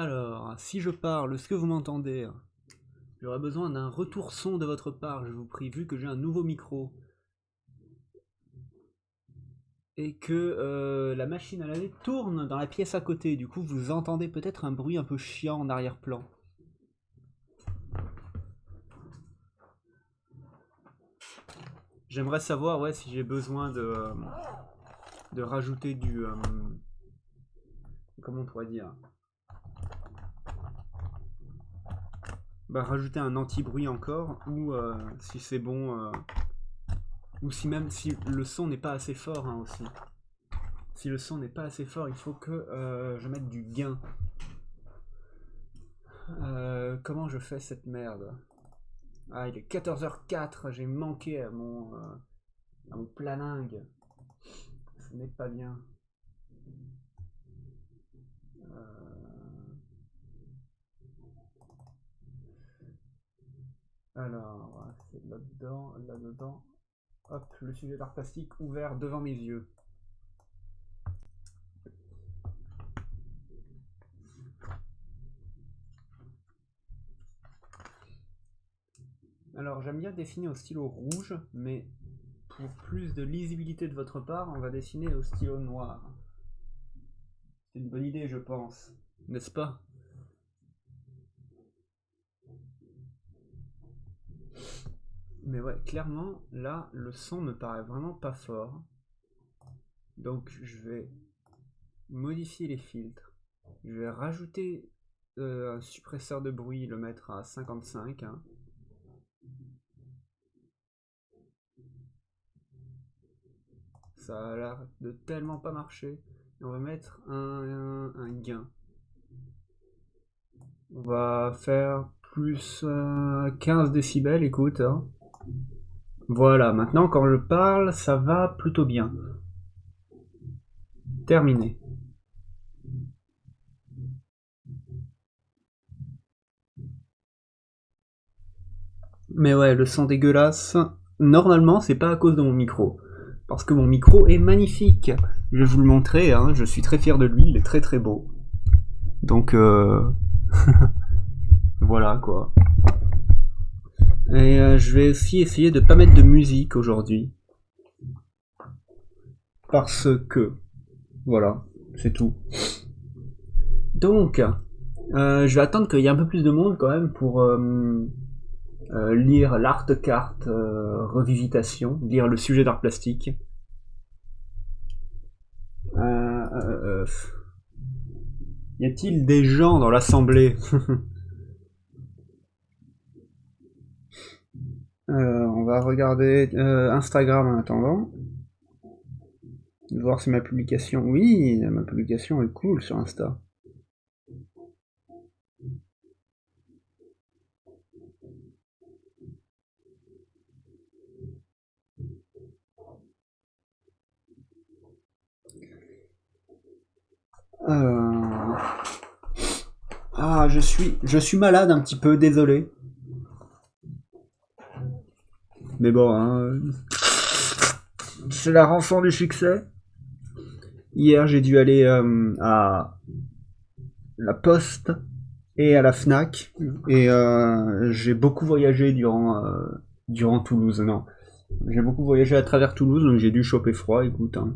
Alors, si je parle, est-ce que vous m'entendez? J'aurais besoin d'un retour son de votre part, je vous prie, vu que j'ai un nouveau micro. Et que la machine à laver tourne dans la pièce à côté. Du coup, vous entendez peut-être un bruit un peu chiant en arrière-plan. J'aimerais savoir, ouais, si j'ai besoin de rajouter du... comment on pourrait dire? Bah, rajouter un anti-bruit encore, ou si c'est bon... ou si même si le son n'est pas assez fort hein, aussi. Si le son n'est pas assez fort, il faut que je mette du gain. Comment je fais cette merde? Ah, il est 14h04, j'ai manqué à mon planning. Ce n'est pas bien. Alors, c'est là-dedans, là-dedans. Hop, le sujet d'art plastique ouvert devant mes yeux. Alors, j'aime bien dessiner au stylo rouge, mais pour plus de lisibilité de votre part, on va dessiner au stylo noir. C'est une bonne idée, je pense. N'est-ce pas? Mais ouais, clairement, là, le son me paraît vraiment pas fort. Donc, je vais modifier les filtres. Je vais rajouter un suppresseur de bruit, le mettre à 55. Hein. Ça a l'air de tellement pas marcher. Et on va mettre un gain. On va faire plus 15 décibels, écoute. Hein. Voilà, maintenant quand je parle, ça va plutôt bien. Terminé. Mais ouais, le son dégueulasse, normalement c'est pas à cause de mon micro. Parce que mon micro est magnifique. Je vais vous le montrer, hein, je suis très fier de lui, il est très très beau. Donc voilà quoi. Et je vais aussi essayer de pas mettre de musique aujourd'hui. Parce que... Voilà, c'est tout. Donc, je vais attendre qu'il y ait un peu plus de monde quand même pour lire l'art carte revisitation, lire le sujet d'art plastique. Y a-t-il des gens dans l'assemblée? On va regarder Instagram en attendant. Voir si ma publication... Oui, ma publication est cool sur Insta. Ah, je suis malade un petit peu, désolé. Mais bon, hein, c'est la rançon du succès. Hier, j'ai dû aller à la Poste et à la Fnac. Et j'ai beaucoup voyagé durant Toulouse. Non, j'ai beaucoup voyagé à travers Toulouse, donc j'ai dû choper froid, écoute. Hein.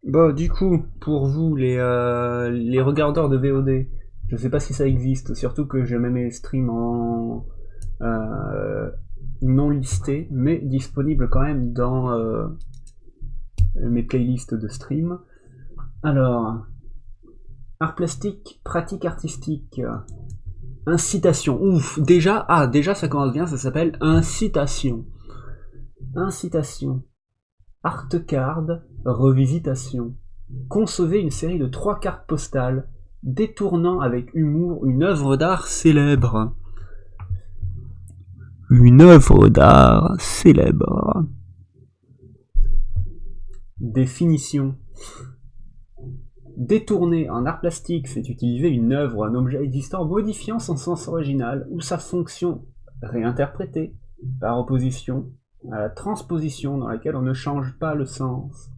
Bon, du coup, pour vous, les regardeurs de VOD, je sais pas si ça existe, surtout que je mets mes streams en non listés, mais disponibles quand même dans mes playlists de stream. Alors, art plastique, pratique artistique, incitation. Ouf, déjà ça commence bien, ça s'appelle incitation. Incitation. Art card, revisitation. Concevez une série de 3 cartes postales, détournant avec humour une œuvre d'art célèbre. Une œuvre d'art célèbre. Définition. Détourner en art plastique, c'est utiliser une œuvre ou un objet existant modifiant son sens original ou sa fonction, réinterpréter, par opposition à la transposition dans laquelle on ne change pas le sens.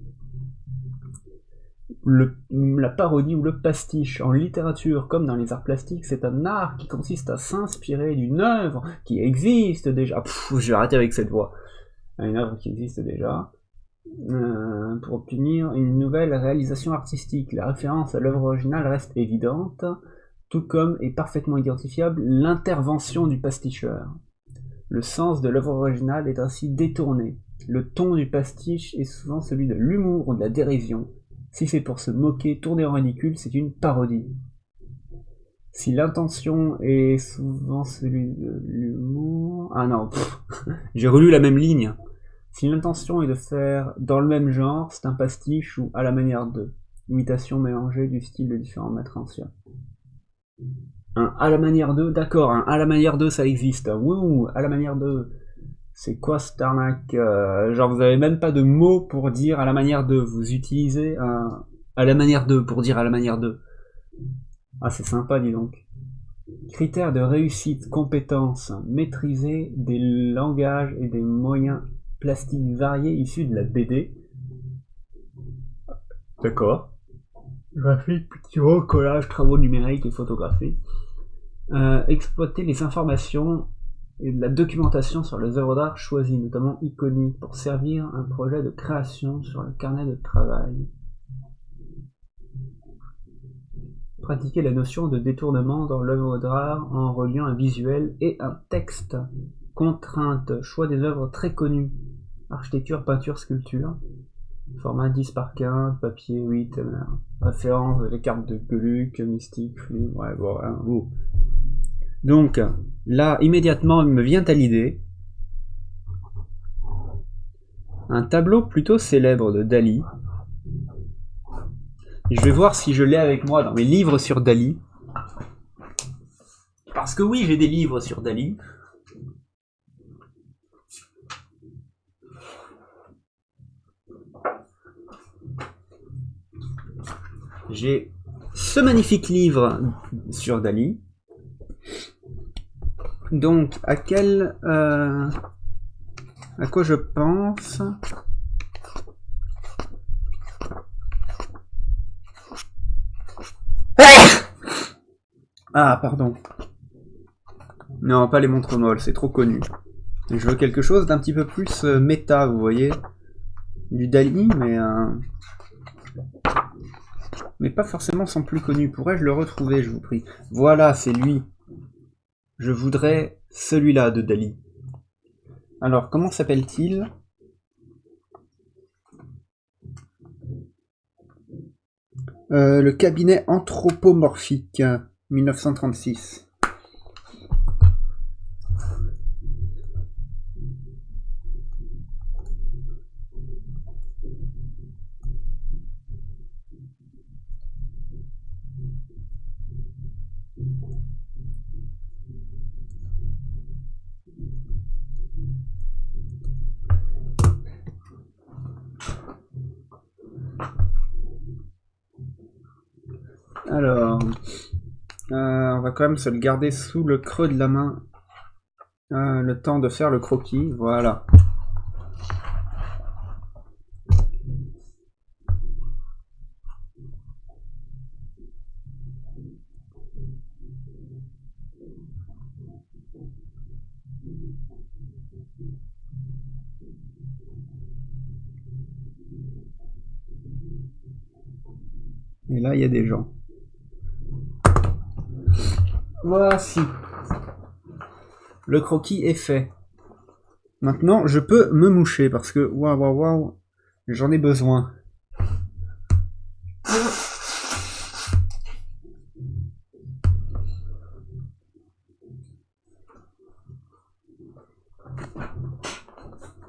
La parodie ou le pastiche en littérature comme dans les arts plastiques, c'est un art qui consiste à s'inspirer d'une œuvre qui existe déjà. Je vais arrêter avec cette voix. Une œuvre qui existe déjà pour obtenir une nouvelle réalisation artistique. La référence à l'œuvre originale reste évidente, tout comme est parfaitement identifiable l'intervention du pasticheur. Le sens de l'œuvre originale est ainsi détourné. Le ton du pastiche est souvent celui de l'humour ou de la dérision. Si c'est pour se moquer, tourner en ridicule, c'est une parodie. Si l'intention est souvent celui de l'humour... Ah non, j'ai relu la même ligne. Si l'intention est de faire dans le même genre, c'est un pastiche ou à la manière de. Imitation mélangée du style de différents maîtres anciens. Un à la manière de, d'accord, un à la manière de, ça existe. Wouh, à la manière de... C'est quoi cette arnaque genre vous avez même pas de mots pour dire à la manière de. Vous utilisez un à la manière de pour dire à la manière de. Ah c'est sympa dis donc. Critères de réussite, compétences, maîtriser des langages et des moyens plastiques variés issus de la BD. D'accord. Graphique, picture, collage, travaux numériques et photographie. Exploiter les informations et de la documentation sur les œuvres d'art choisies, notamment iconiques, pour servir un projet de création sur le carnet de travail. Pratiquer la notion de détournement dans l'œuvre d'art en reliant un visuel et un texte. Contrainte, choix des œuvres très connues. Architecture, peinture, sculpture. Format 10 par 15, papier 8, référence, les cartes de Gluck, Mystique, ouais, bon, hein, Donc, là, immédiatement, il me vient à l'idée un tableau plutôt célèbre de Dali. Je vais voir si je l'ai avec moi dans mes livres sur Dali. Parce que oui, j'ai des livres sur Dali. J'ai ce magnifique livre sur Dali. Donc, à quoi je pense? Ah, pardon. Non, pas les montres molles, c'est trop connu. Je veux quelque chose d'un petit peu plus méta, vous voyez. Du Dali, mais pas forcément sans plus connu. Pourrais-je le retrouver, je vous prie? Voilà, c'est lui. Je voudrais celui-là de Dali. Alors, comment s'appelle-t-il? Le cabinet anthropomorphique, 1936. Alors, on va quand même se le garder sous le creux de la main. Le temps de faire le croquis, voilà. Et là, il y a des gens. Voici. Le croquis est fait. Maintenant, je peux me moucher parce que waouh, j'en ai besoin.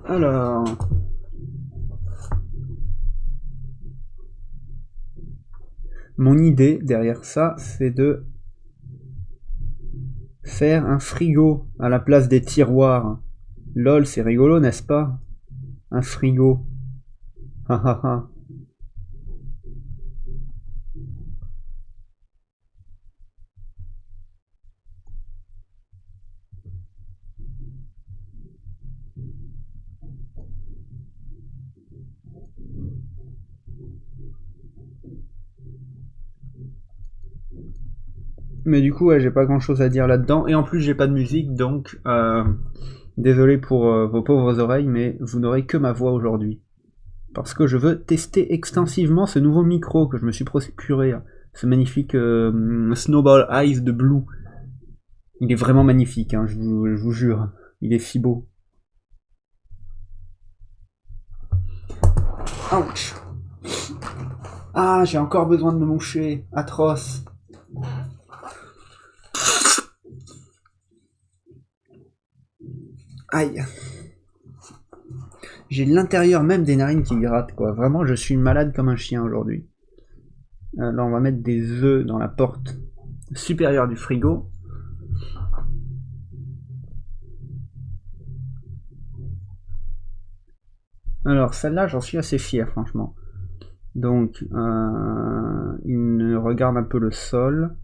Alors, mon idée derrière ça, c'est de faire un frigo à la place des tiroirs. Lol, c'est rigolo, n'est-ce pas? Un frigo. Ha ha ha. Mais du coup, ouais, j'ai pas grand chose à dire là-dedans. Et en plus, j'ai pas de musique, donc désolé pour vos pauvres oreilles, mais vous n'aurez que ma voix aujourd'hui. Parce que je veux tester extensivement ce nouveau micro que je me suis procuré. Ce magnifique Snowball Eyes de Blue. Il est vraiment magnifique, hein, je vous jure. Il est si beau. Ouch. Ah, j'ai encore besoin de me moucher. Atroce. Aïe. J'ai l'intérieur même des narines qui grattent, quoi. Vraiment, je suis malade comme un chien aujourd'hui. Là, on va mettre des œufs dans la porte supérieure du frigo. Alors, celle-là, j'en suis assez fier, franchement. Donc, il regarde un peu le sol.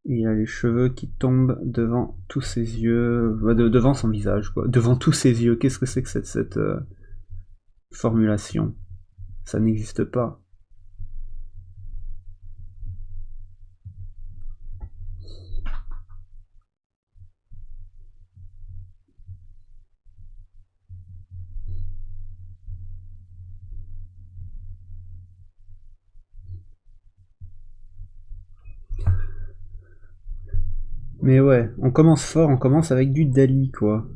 Et il a les cheveux qui tombent devant tous ses yeux, devant son visage, quoi. Devant tous ses yeux, qu'est-ce que c'est que cette formulation? Ça n'existe pas. Mais ouais, on commence fort, on commence avec du Dali, quoi.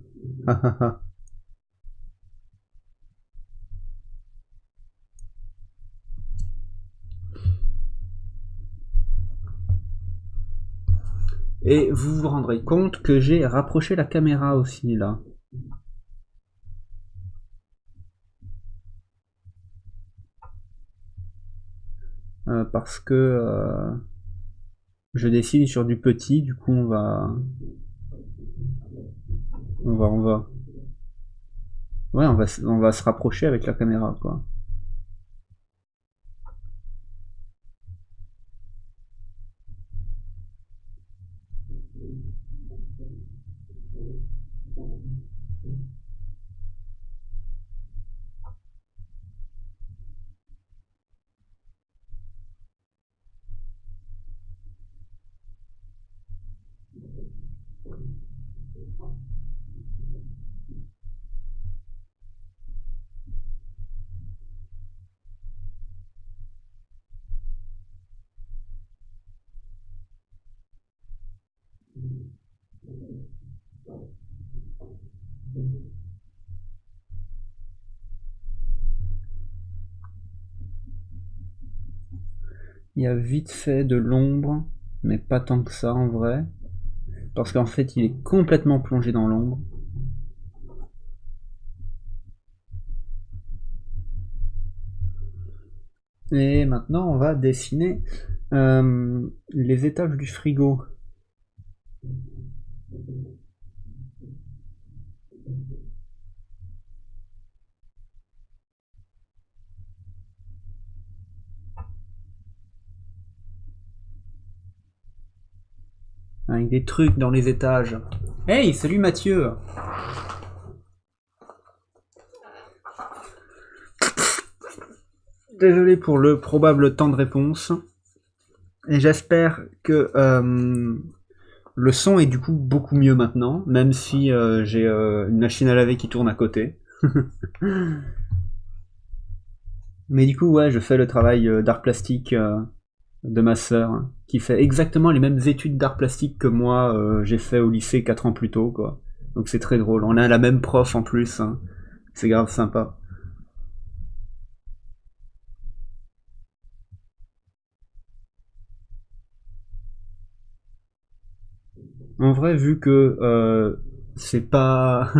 Et vous vous rendrez compte que j'ai rapproché la caméra aussi, là. Parce que je dessine sur du petit, du coup on va... Ouais, on va se rapprocher avec la caméra, quoi. Il y a vite fait de l'ombre, mais pas tant que ça en vrai. Parce qu'en fait, il est complètement plongé dans l'ombre. Et maintenant, on va dessiner les étages du frigo. Avec des trucs dans les étages. Hey, salut Mathieu! Désolé pour le probable temps de réponse. Et j'espère que le son est du coup beaucoup mieux maintenant, même si j'ai une machine à laver qui tourne à côté. Mais du coup, ouais, je fais le travail d'art plastique de ma sœur, qui fait exactement les mêmes études d'art plastique que moi j'ai fait au lycée 4 ans plus tôt, quoi. Donc c'est très drôle. On a la même prof en plus, hein. C'est grave sympa. En vrai, vu que c'est pas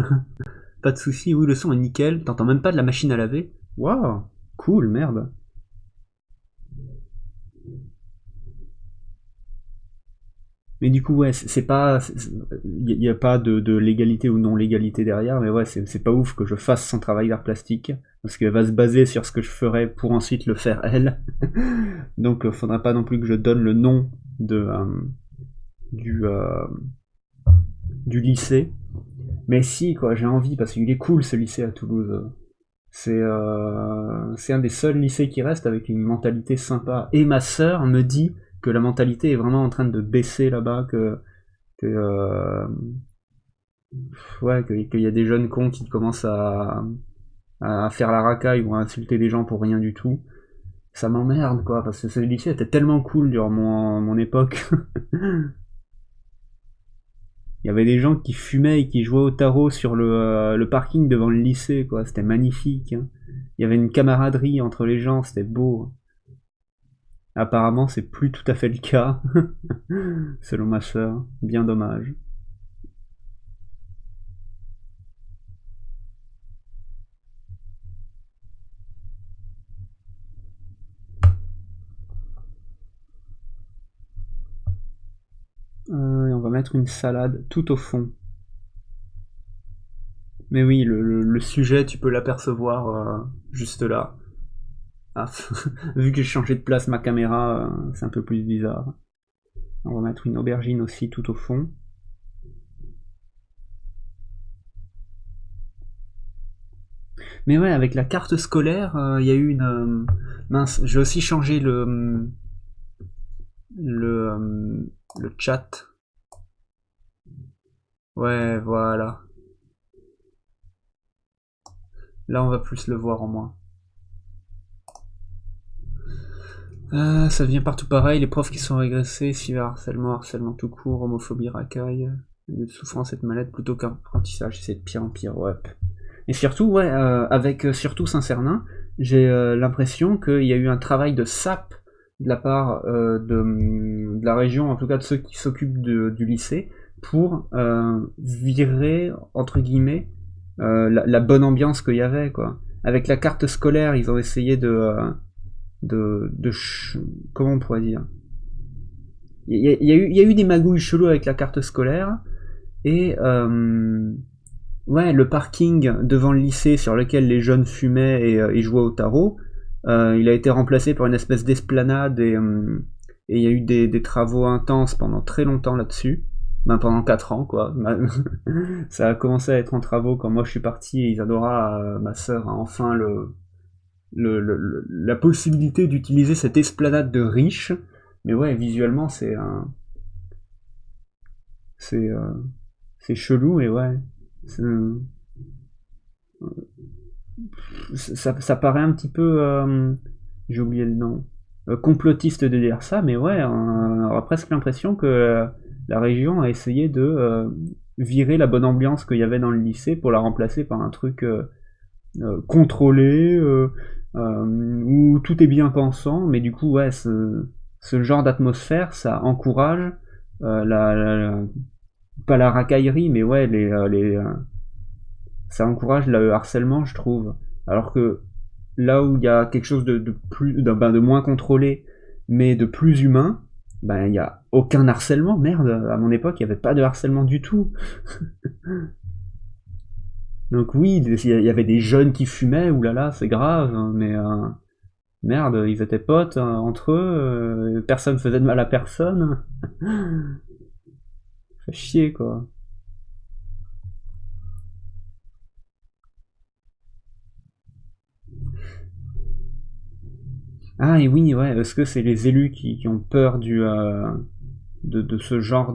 pas de soucis, oui, le son est nickel, t'entends même pas de la machine à laver. Waouh, cool, merde. Mais du coup, ouais, c'est pas, il y a pas de légalité ou non légalité derrière, mais ouais, c'est pas ouf que je fasse son travail d'art plastique, parce qu'elle va se baser sur ce que je ferais pour ensuite le faire elle. Donc, faudra pas non plus que je donne le nom de du du lycée. Mais si, quoi, j'ai envie, parce qu'il est cool ce lycée à Toulouse. C'est un des seuls lycées qui reste avec une mentalité sympa. Et ma sœur me dit que la mentalité est vraiment en train de baisser là-bas, ouais, qu'il y a des jeunes cons qui commencent à faire la racaille ou à insulter des gens pour rien du tout. Ça m'emmerde, quoi, parce que ce lycée était tellement cool durant mon époque. Il y avait des gens qui fumaient et qui jouaient au tarot sur le parking devant le lycée, quoi. C'était magnifique, hein. Il y avait une camaraderie entre les gens, c'était beau. Apparemment, c'est plus tout à fait le cas, selon ma sœur. Bien dommage. Et on va mettre une salade tout au fond. Mais oui, le sujet, tu peux l'apercevoir juste là. Ah, vu que j'ai changé de place ma caméra, c'est un peu plus bizarre. On va mettre une aubergine aussi tout au fond. Mais ouais, avec la carte scolaire, il y a eu une... mince, j'ai aussi changé le chat. Ouais, voilà. Là, on va plus le voir en moins. Ça devient partout pareil, les profs qui sont régressés, cyberharcèlement, harcèlement tout court, homophobie, racaille, de souffrance et de mal-être plutôt qu'apprentissage, c'est de pire en pire, ouais. Et surtout, ouais, avec surtout Saint-Cernin, j'ai l'impression qu'il y a eu un travail de sape de la part de la région, en tout cas de ceux qui s'occupent du lycée, pour virer, entre guillemets, la bonne ambiance qu'il y avait, quoi. Avec la carte scolaire, ils ont essayé comment on pourrait dire, il y a eu des magouilles cheloues avec la carte scolaire, et ouais, le parking devant le lycée sur lequel les jeunes fumaient et jouaient au tarot, il a été remplacé par une espèce d'esplanade, et il y a eu des travaux intenses pendant très longtemps là-dessus. Ben, pendant 4 ans, quoi. Ça a commencé à être en travaux quand moi je suis parti, et Isadora, ma sœur, a enfin la possibilité d'utiliser cette esplanade de riches. Mais ouais, visuellement, c'est c'est chelou, et ouais. Ça paraît un petit peu, j'ai oublié le nom, complotiste de dire ça, mais ouais, on aura presque l'impression que la région a essayé de virer la bonne ambiance qu'il y avait dans le lycée pour la remplacer par un truc contrôlé, où tout est bien pensant, mais du coup, ouais, ce genre d'atmosphère, ça encourage pas la racaillerie, mais ouais, ça encourage le harcèlement, je trouve. Alors que là où il y a quelque chose de moins contrôlé, mais de plus humain, ben il y a aucun harcèlement. Merde, à mon époque, il n'y avait pas de harcèlement du tout. Donc oui, il y avait des jeunes qui fumaient, oulala, c'est grave, hein, mais merde, ils étaient potes entre eux, personne faisait de mal à personne. Fait chier, quoi. Ah, et oui, ouais, est-ce que c'est les élus qui ont peur de ce genre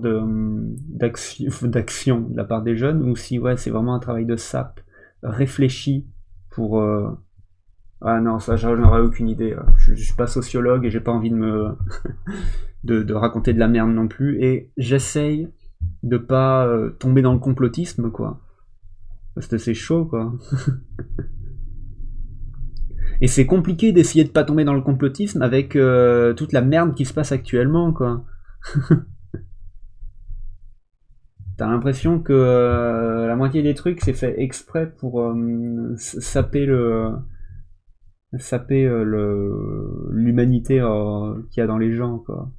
d'action de la part des jeunes, ou si ouais, c'est vraiment un travail de sape réfléchi pour... Ah non, ça j'en aurais aucune idée. Je suis pas sociologue et j'ai pas envie de raconter de la merde non plus, et j'essaye de pas tomber dans le complotisme, quoi. Parce que c'est chaud, quoi. Et c'est compliqué d'essayer de pas tomber dans le complotisme avec toute la merde qui se passe actuellement, quoi. T'as l'impression que la moitié des trucs c'est fait exprès pour saper l'humanité qu'il y a dans les gens, quoi.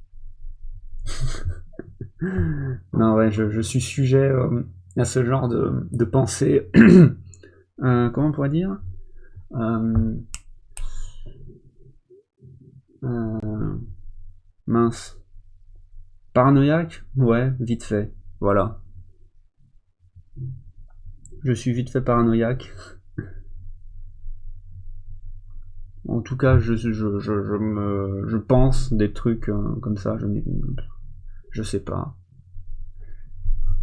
Non, ouais, je suis sujet à ce genre de pensée. Comment on pourrait dire, euh, euh, mince. Paranoïaque? Ouais, vite fait. Voilà. Je suis vite fait paranoïaque. En tout cas, je pense des trucs comme ça, je sais pas.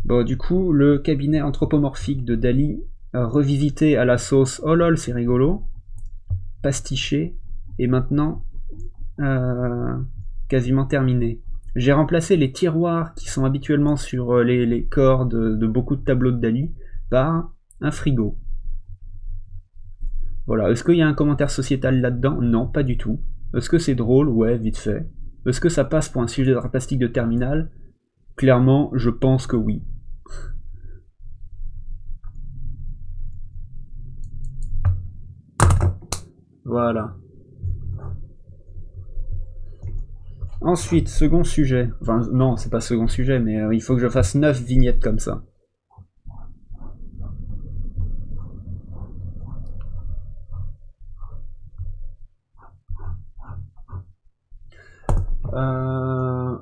Bon, du coup, le cabinet anthropomorphique de Dali, revisité à la sauce oh lol, c'est rigolo, pastiché, et maintenant quasiment terminé. J'ai remplacé les tiroirs qui sont habituellement sur les corps de beaucoup de tableaux de Dali par un frigo. Voilà. Est-ce qu'il y a un commentaire sociétal là-dedans? Non, pas du tout. Est-ce que c'est drôle? Ouais, vite fait. Est-ce que ça passe pour un sujet d'art plastique de terminale? Clairement, je pense que oui. Voilà. Ensuite, second sujet. Enfin, non, c'est pas second sujet, mais il faut que je fasse 9 vignettes comme ça.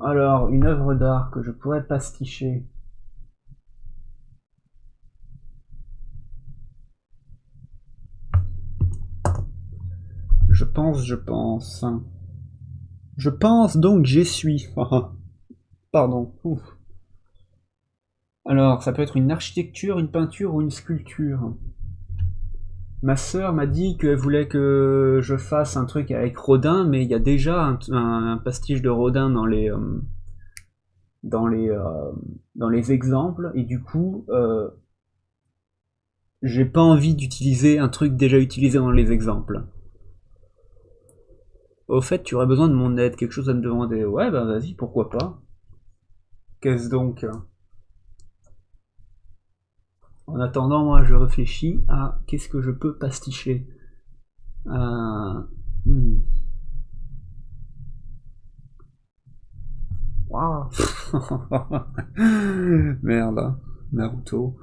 Alors, une œuvre d'art que je pourrais pasticher. Je pense. Je pense donc j'essuie. Pardon. Ouf. Alors, ça peut être une architecture, une peinture ou une sculpture. Ma sœur m'a dit qu'elle voulait que je fasse un truc avec Rodin, mais il y a déjà un pastiche de Rodin dans les, euh, dans les exemples, et du coup, j'ai pas envie d'utiliser un truc déjà utilisé dans les exemples. Au fait, tu aurais besoin de mon aide, quelque chose à me demander. Ouais, bah vas-y, pourquoi pas. Qu'est-ce donc? En attendant, moi, je réfléchis à qu'est-ce que je peux pasticher. Euh... hmm. Waouh. Merde, hein. Naruto.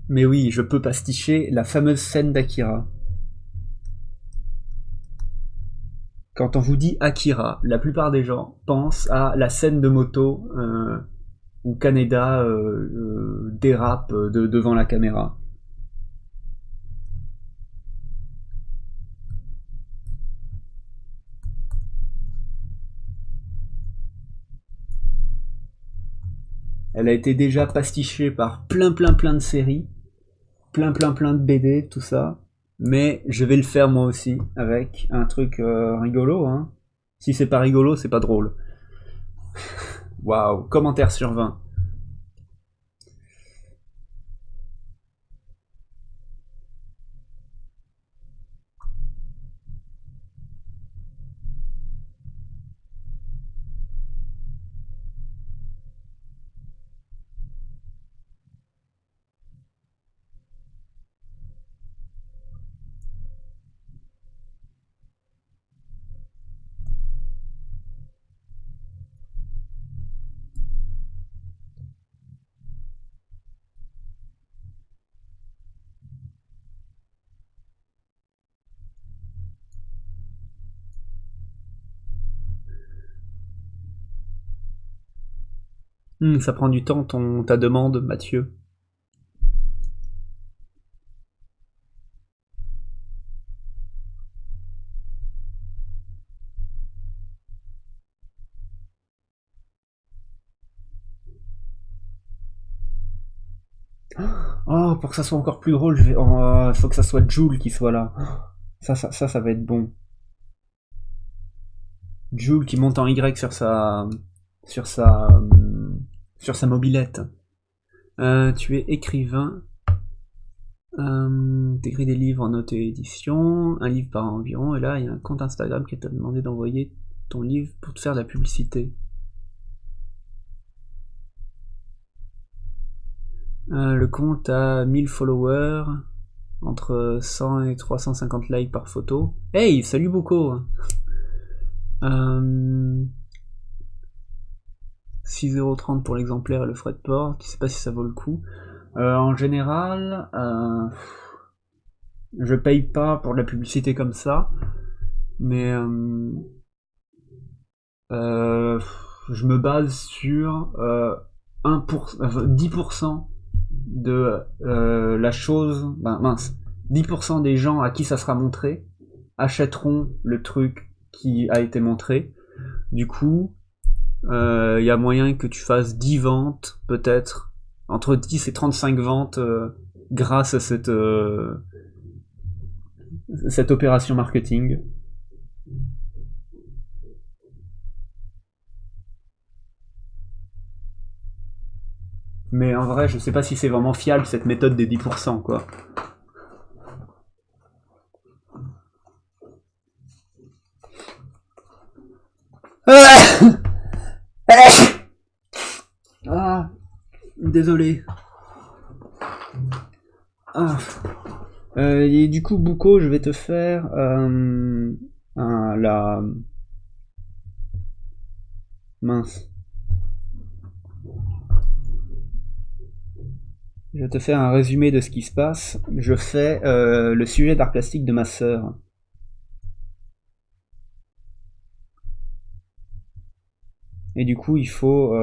Mais oui, je peux pasticher la fameuse scène d'Akira. Quand on vous dit Akira, la plupart des gens pensent à la scène de moto où Kaneda dérape devant la caméra. Elle a été déjà pastichée par plein de séries, plein de BD, tout ça. Mais je vais le faire moi aussi avec un truc rigolo. Hein. Si c'est pas rigolo, c'est pas drôle. Waouh, commentaire sur 20. Ça prend du temps ta demande, Mathieu. Oh, pour que ça soit encore plus drôle, faut que ça soit Jules qui soit là. Ça va être bon. Jules qui monte en Y sur sa, sur sa mobilette. Tu es écrivain. T'écris des livres en auto-édition, un livre par an environ, et là il y a un compte Instagram qui t'a demandé d'envoyer ton livre pour te faire de la publicité. Le compte a 1000 followers, entre 100 et 350 likes par photo. Hey, salut Boko. 6,30€ pour l'exemplaire et le frais de port, je sais pas si ça vaut le coup. En général, je paye pas pour de la publicité comme ça, mais je me base sur 10% de la chose, ben mince, 10% des gens à qui ça sera montré achèteront le truc qui a été montré. Du coup, il y a moyen que tu fasses 10 ventes, peut-être, entre 10 et 35 ventes grâce à cette opération marketing. Mais en vrai, je sais pas si c'est vraiment fiable cette méthode des 10%, quoi. Ah, désolé. Ah. Et du coup, Bouko, je vais te faire la... Mince. Je vais te faire un résumé de ce qui se passe. Je fais le sujet d'art plastique de ma sœur. Et du coup, il faut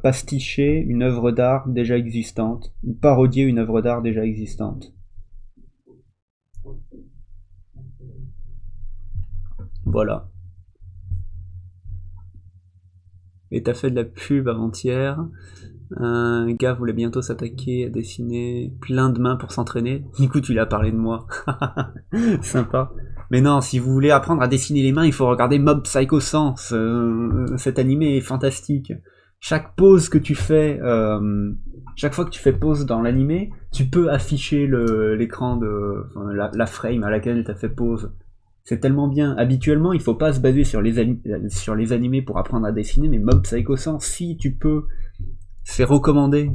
pasticher une œuvre d'art déjà existante, ou parodier une œuvre d'art déjà existante. Voilà. Et t'as fait de la pub avant-hier. Un gars voulait bientôt s'attaquer à dessiner plein de mains pour s'entraîner. Du coup, tu lui as parlé de moi. Sympa. Mais non, si vous voulez apprendre à dessiner les mains, il faut regarder Mob Psycho 100. Cet animé est fantastique. Chaque pose que tu fais, chaque fois que tu fais pause dans l'animé, tu peux afficher l'écran de la frame à laquelle tu as fait pause. C'est tellement bien. Habituellement, il faut pas se baser sur les animés pour apprendre à dessiner, mais Mob Psycho 100, si tu peux, c'est recommandé.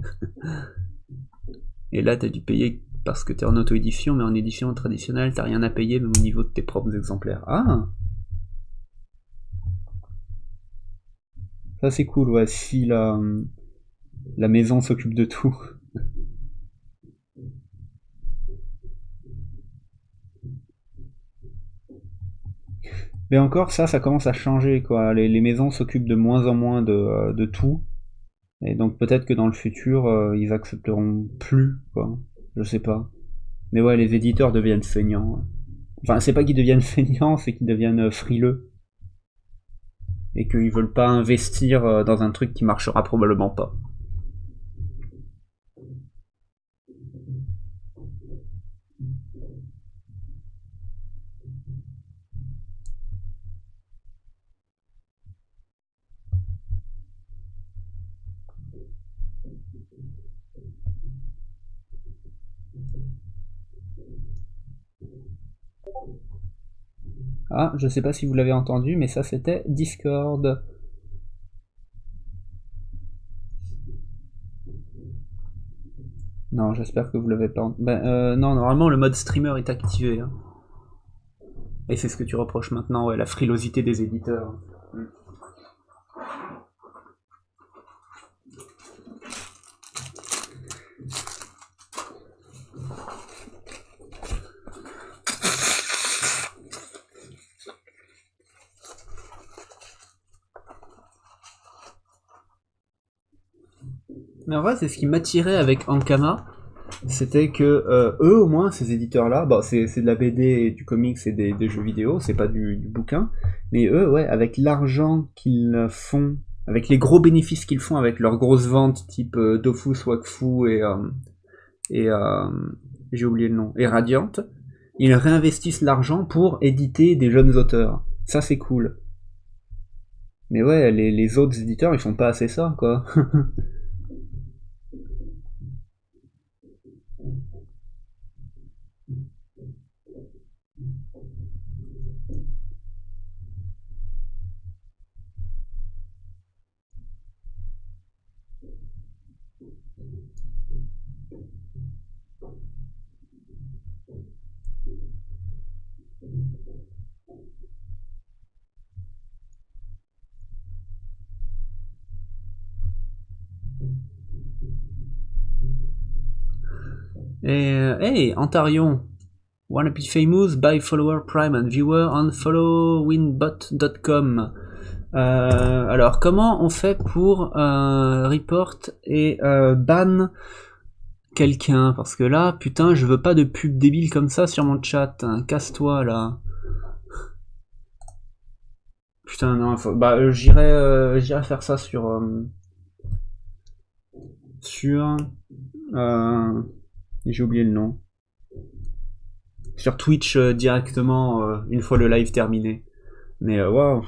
Et là, t'as dû payer parce que t'es en auto-édition, mais en édition traditionnelle, t'as rien à payer, même au niveau de tes propres exemplaires. Ah! Ça, c'est cool, ouais, si la maison s'occupe de tout. Mais encore, ça commence à changer, quoi. Les maisons s'occupent de moins en moins de tout. Et donc peut-être que dans le futur, ils accepteront plus, quoi. Je sais pas. Mais ouais, les éditeurs deviennent feignants. Enfin, c'est pas qu'ils deviennent feignants, c'est qu'ils deviennent frileux. Et qu'ils veulent pas investir dans un truc qui marchera probablement pas. Ah, je sais pas si vous l'avez entendu, mais ça c'était Discord. Non, j'espère que vous l'avez pas entendu. Non, normalement le mode streamer est activé. Hein. Et c'est ce que tu reproches maintenant, ouais, la frilosité des éditeurs. Mais en vrai, c'est ce qui m'attirait avec Ankama, c'était que eux, au moins, ces éditeurs-là, bon, c'est de la BD et du comics et des jeux vidéo, c'est pas du bouquin, mais eux, ouais, avec l'argent qu'ils font, avec les gros bénéfices qu'ils font avec leurs grosses ventes type Dofus, Wakfu et j'ai oublié le nom, et Radiant, ils réinvestissent l'argent pour éditer des jeunes auteurs. Ça, c'est cool. Mais ouais, les autres éditeurs, ils font pas assez ça, quoi. Et hey, Antarion, wanna be famous? Buy follower prime and viewer on followinbot.com. Alors, comment on fait pour report et ban quelqu'un, parce que là, putain, je veux pas de pub débile comme ça sur mon chat. Hein. Casse-toi, là. Putain, non, j'irai faire ça sur, j'ai oublié le nom. Sur Twitch directement, une fois le live terminé. Mais waouh.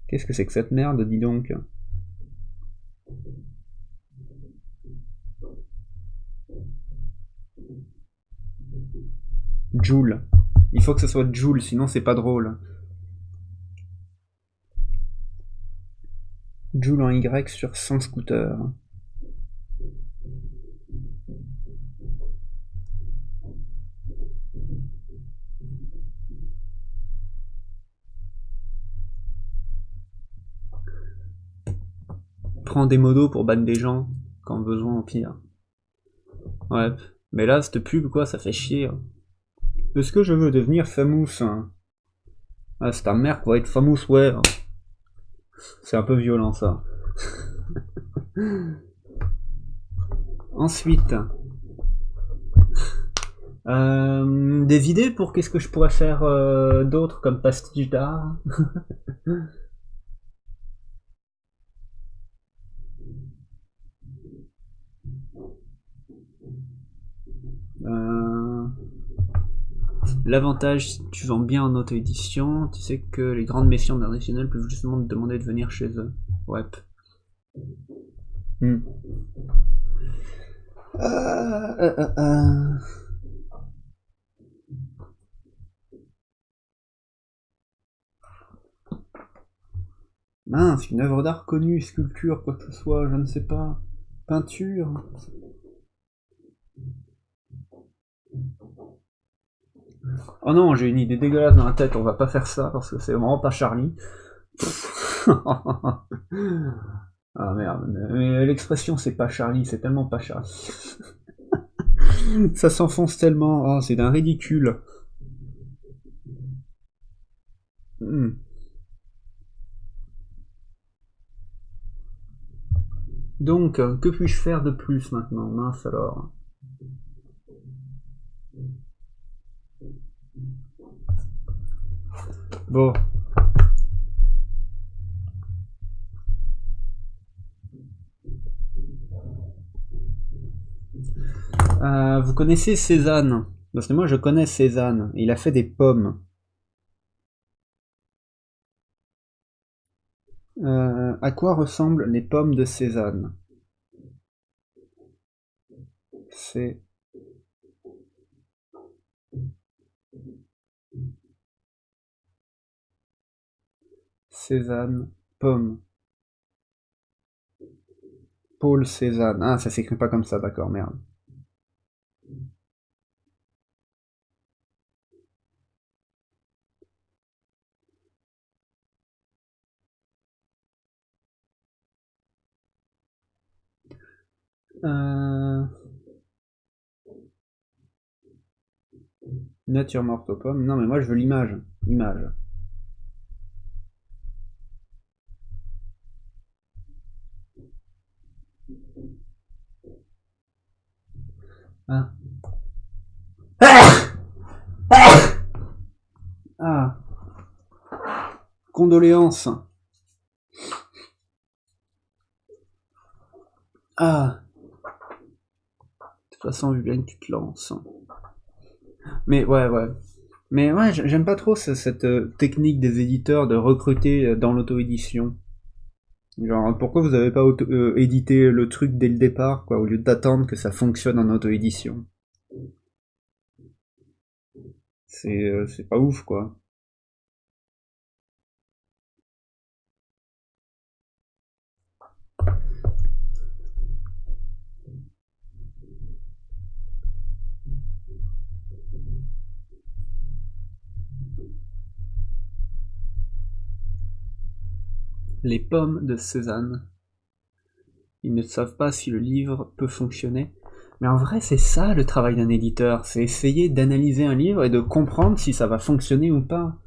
Qu'est-ce que c'est que cette merde, dis donc. Joule. Il faut que ce soit Joule, sinon c'est pas drôle. Joule en Y sur 100 scooters. Prends des modos pour ban des gens, quand besoin au pire. Ouais, mais là, cette pub, quoi, ça fait chier. Est-ce que je veux devenir famous? Ah, c'est ta mère qui va être famous, ouais. C'est un peu violent, ça. Ensuite, des idées pour qu'est-ce que je pourrais faire d'autre comme pastiche d'art. L'avantage, si tu vends bien en auto-édition, tu sais que les grandes méfiantes internationales peuvent justement te demander de venir chez eux. Ouais. Mince, une œuvre d'art connue, sculpture, quoi que ce soit, je ne sais pas. Peinture. Oh non, j'ai une idée dégueulasse dans la tête, on va pas faire ça parce que c'est vraiment pas Charlie. Ah merde, mais l'expression c'est pas Charlie, c'est tellement pas Charlie. Ça s'enfonce tellement, oh, c'est d'un ridicule. Donc, que puis-je faire de plus maintenant? Mince alors. Bon. Vous connaissez Cézanne? Parce que moi je connais Cézanne. Il a fait des pommes. À quoi ressemblent les pommes de Cézanne? C'est Cézanne, pomme. Paul Cézanne. Ah, ça s'écrit pas comme ça, d'accord, merde. Nature morte aux pommes. Non, mais moi je veux l'image. Image. Ah. Ah. Condoléances. Ah. De toute façon, Viviane, tu te lances. Mais ouais. Mais ouais, j'aime pas trop cette technique des éditeurs de recruter dans l'auto-édition. Genre, pourquoi vous avez pas édité le truc dès le départ, quoi, au lieu d'attendre que ça fonctionne en auto-édition? C'est pas ouf, quoi. Les pommes de Cézanne. Ils ne savent pas si le livre peut fonctionner. Mais en vrai, c'est ça le travail d'un éditeur, c'est essayer d'analyser un livre et de comprendre si ça va fonctionner ou pas.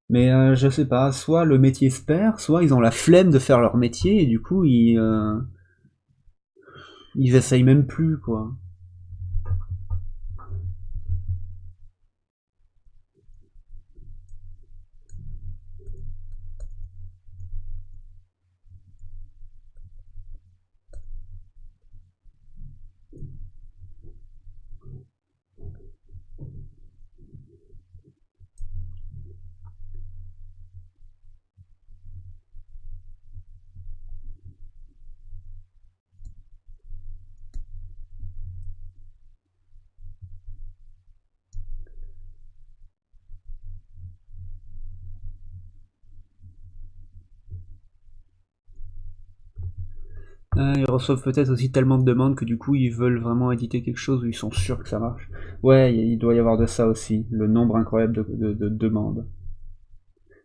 Mais je sais pas, soit le métier se perd, soit ils ont la flemme de faire leur métier et du coup Ils essayent même plus, quoi. Ils reçoivent peut-être aussi tellement de demandes que du coup ils veulent vraiment éditer quelque chose où ils sont sûrs que ça marche. Ouais, il doit y avoir de ça aussi, le nombre incroyable de demandes.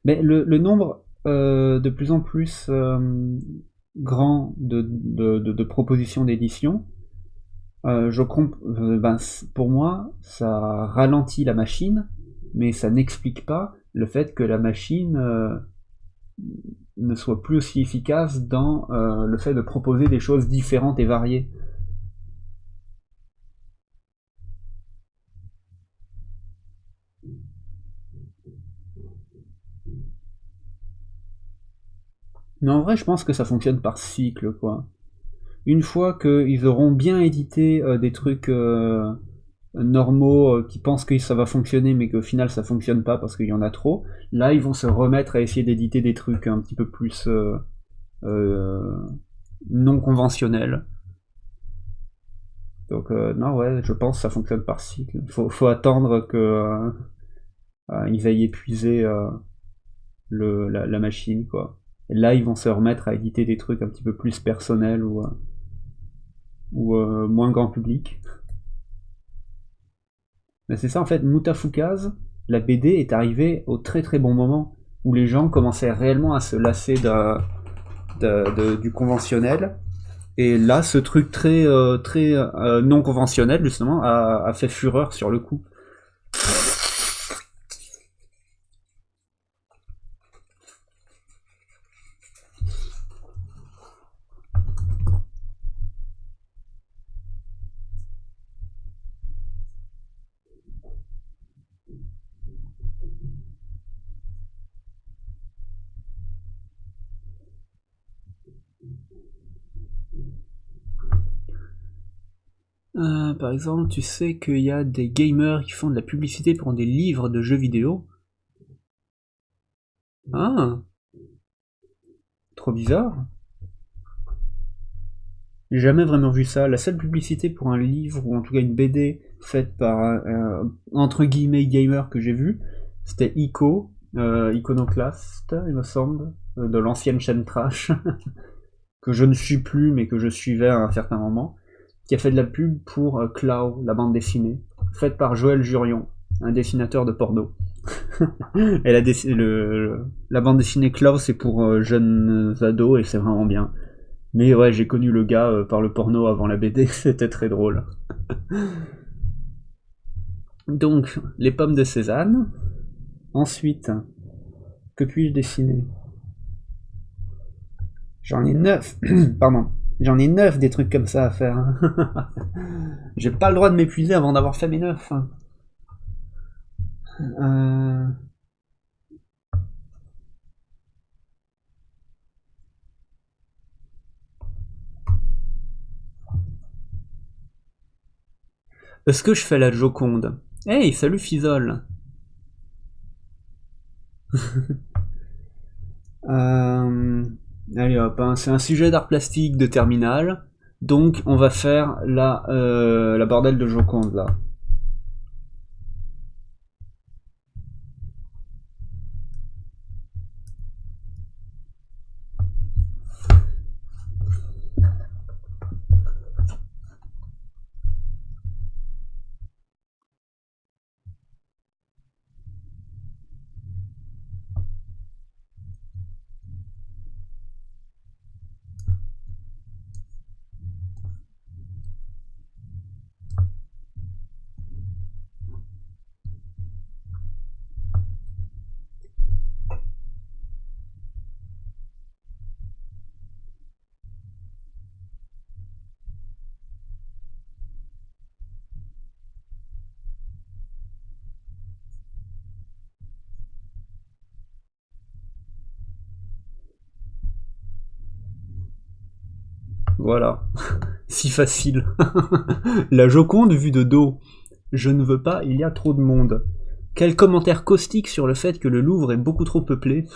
Mais le nombre de plus en plus grand de propositions d'édition, ben, pour moi, ça ralentit la machine, mais ça n'explique pas le fait que la machine ne soit plus aussi efficace dans le fait de proposer des choses différentes et variées. Mais en vrai, je pense que ça fonctionne par cycle, quoi. Une fois qu'ils auront bien édité des trucs normaux qui pensent que ça va fonctionner, mais qu'au final ça fonctionne pas parce qu'il y en a trop, là ils vont se remettre à essayer d'éditer des trucs un petit peu plus euh, non conventionnels. Donc non, ouais, je pense que ça fonctionne par cycle. Faut attendre que ils aillent épuisé la machine, quoi. Et là, ils vont se remettre à éditer des trucs un petit peu plus personnels ou moins grand public. Mais c'est ça, en fait, Mutafukaz, la BD est arrivée au très très bon moment, où les gens commençaient réellement à se lasser du conventionnel. Et là, ce truc très non conventionnel, justement, a fait fureur sur le coup. Par exemple, tu sais qu'il y a des gamers qui font de la publicité pour des livres de jeux vidéo. Ah, trop bizarre. J'ai jamais vraiment vu ça. La seule publicité pour un livre, ou en tout cas une BD, faite par un entre guillemets gamer que j'ai vu, c'était Ico, Iconoclast, il me semble, de l'ancienne chaîne Trash, que je ne suis plus, mais que je suivais à un certain moment, qui a fait de la pub pour Clau, la bande dessinée, faite par Joël Jurion, un dessinateur de porno. Et la bande dessinée Clau, c'est pour jeunes ados, et c'est vraiment bien. Mais ouais, j'ai connu le gars par le porno avant la BD, c'était très drôle. Donc, les pommes de Cézanne. Ensuite, que puis-je dessiner? J'en ai 9. Pardon. J'en ai 9 des trucs comme ça à faire. J'ai pas le droit de m'épuiser avant d'avoir fait mes 9. Euh... Est-ce que je fais la Joconde? Hey, salut Fizol. Euh, Allez hop, hein, c'est un sujet d'art plastique de terminale. Donc on va faire la bordelle de Joconde là. Voilà. Si facile. La Joconde vue de dos. Je ne veux pas, il y a trop de monde. Quel commentaire caustique sur le fait que le Louvre est beaucoup trop peuplé.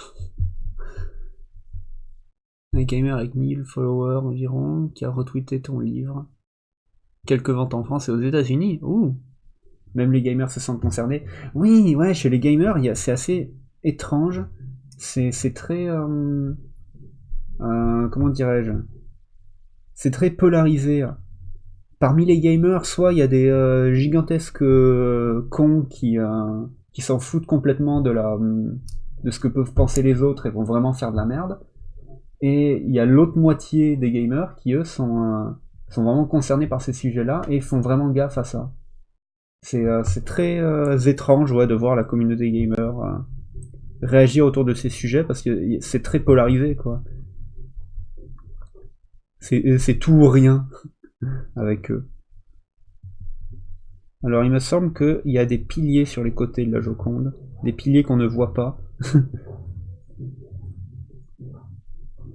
Un gamer avec 1000 followers environ qui a retweeté ton livre. Quelques ventes en France et aux États-Unis. Ouh. Même les gamers se sentent concernés. Oui, ouais, chez les gamers, c'est assez étrange. C'est très... comment dirais-je? C'est très polarisé. Parmi les gamers, soit il y a des gigantesques cons qui s'en foutent complètement de ce que peuvent penser les autres et vont vraiment faire de la merde. Et il y a l'autre moitié des gamers qui, eux, sont vraiment concernés par ces sujets-là et font vraiment gaffe à ça. C'est très étrange, ouais, de voir la communauté gamer réagir autour de ces sujets parce que c'est très polarisé, quoi. C'est tout ou rien avec eux. Alors il me semble qu'il y a des piliers sur les côtés de la Joconde, des piliers qu'on ne voit pas.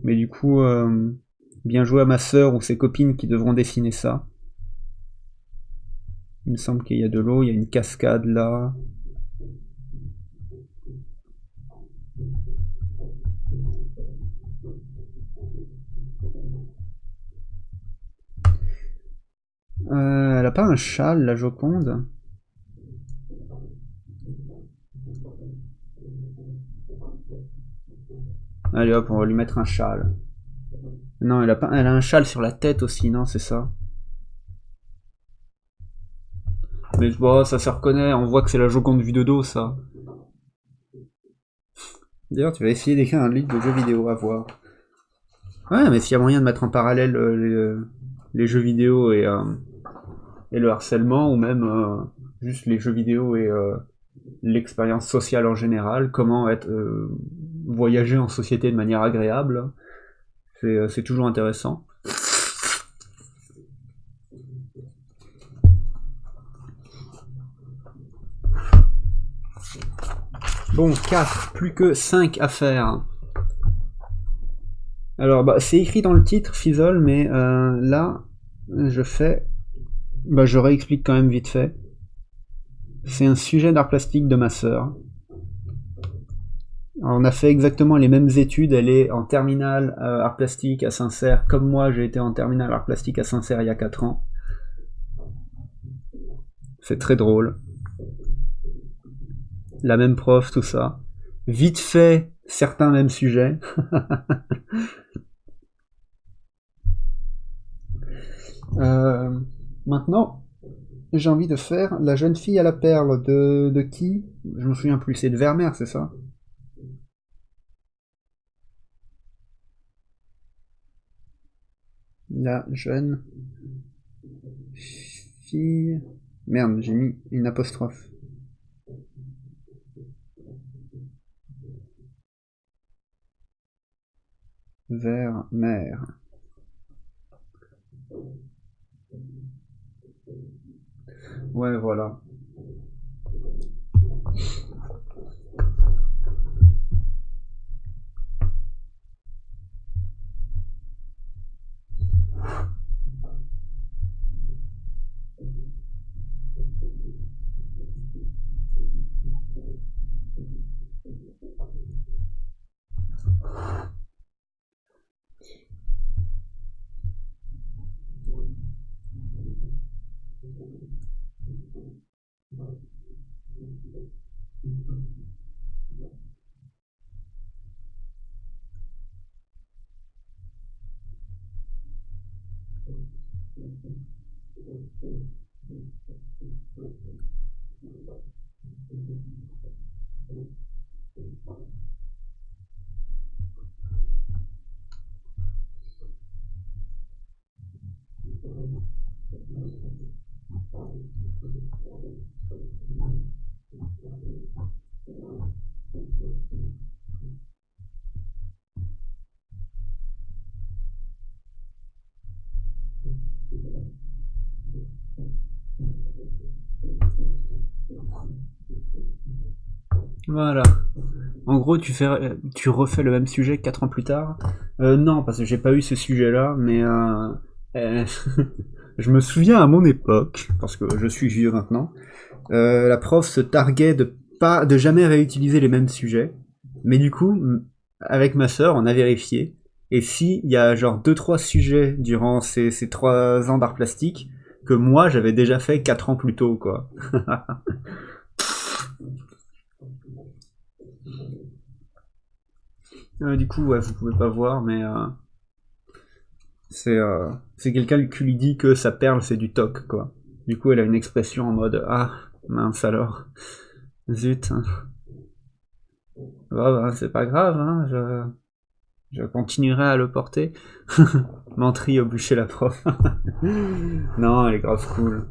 Mais du coup, bien joué à ma sœur ou ses copines qui devront dessiner ça. Il me semble qu'il y a de l'eau, il y a une cascade là. Elle a pas un châle, la Joconde? Allez hop, on va lui mettre un châle. Non, elle a un châle sur la tête aussi, non, c'est ça. Mais bon, ça se reconnaît, on voit que c'est la Joconde vue de dos, ça. D'ailleurs, tu vas essayer d'écrire un livre de jeux vidéo, à voir. Ouais, mais s'il y a moyen de mettre en parallèle les jeux vidéo et le harcèlement, ou même juste les jeux vidéo et l'expérience sociale en général, comment voyager en société de manière agréable, c'est toujours intéressant. Bon, 4, plus que 5 à faire. Alors, bah, c'est écrit dans le titre, Fizzle, mais là, je réexplique quand même vite fait. C'est un sujet d'art plastique de ma sœur. On a fait exactement les mêmes études, elle est en terminale art plastique à Saint-Cyr, comme moi j'ai été en terminale art plastique à Saint-Cyr il y a 4 ans. C'est très drôle. La même prof, tout ça. Vite fait, certains mêmes sujets. Maintenant, j'ai envie de faire La jeune fille à la perle de qui? Je me souviens plus, c'est de Vermeer, c'est ça? La jeune fille... Merde, j'ai mis une apostrophe. Vermeer. Ouais, voilà. Voilà. En gros, tu refais le même sujet 4 ans plus tard. Non, parce que j'ai pas eu ce sujet-là, mais euh, je me souviens à mon époque, parce que je suis vieux maintenant, la prof se targuait de jamais réutiliser les mêmes sujets. Mais du coup, avec ma sœur, on a vérifié. Et si il y a genre deux trois sujets durant ces 3 ans d'art plastique que moi j'avais déjà fait 4 ans plus tôt, quoi. Du coup, ouais, vous pouvez pas voir, mais c'est quelqu'un qui lui dit que sa perle c'est du toc, quoi. Du coup, elle a une expression en mode ah mince alors, zut. Bah, c'est pas grave, hein, je continuerai à le porter. Mentrie au bûcher la prof. Non, elle est grave cool.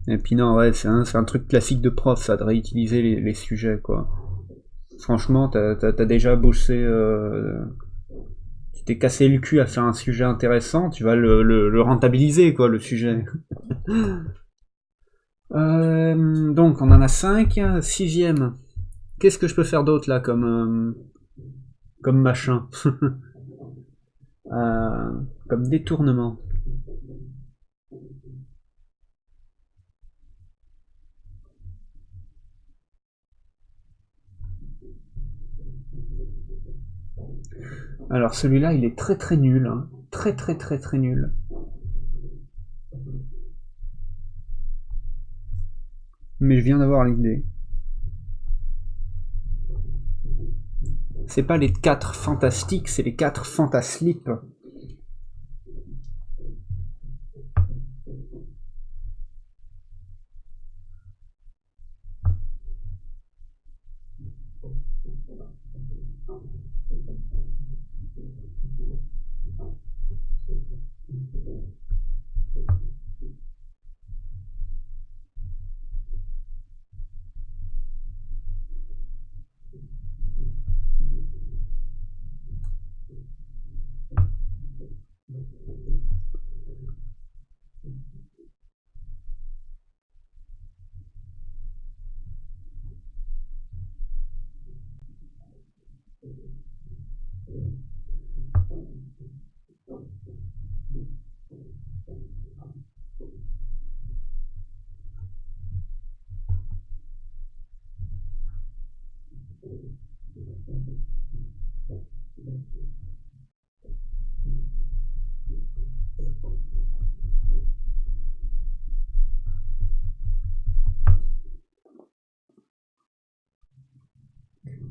Et puis non, ouais, c'est un truc classique de prof, ça, de réutiliser les sujets, quoi. Franchement, t'as déjà bossé, tu t'es cassé le cul à faire un sujet intéressant, tu vas le rentabiliser, quoi, le sujet. Donc, on en a 5. Sixième. Qu'est-ce que je peux faire d'autre, là, comme machin? Euh, Comme détournement. Alors celui-là, il est très très nul, hein. Très très très très nul. Mais je viens d'avoir l'idée. C'est pas les 4 fantastiques, c'est les 4 fantaslips.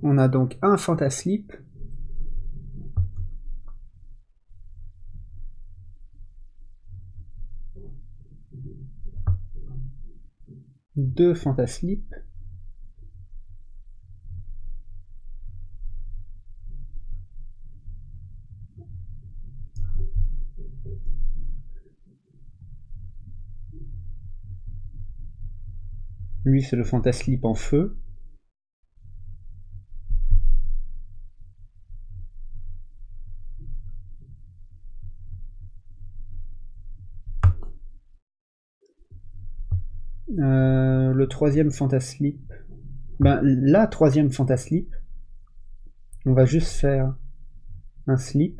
On a donc un fantaslip, deux fantaslips, lui c'est le fantaslip en feu, le troisième fantaslip, ben la troisième fantaslip, on va juste faire un slip,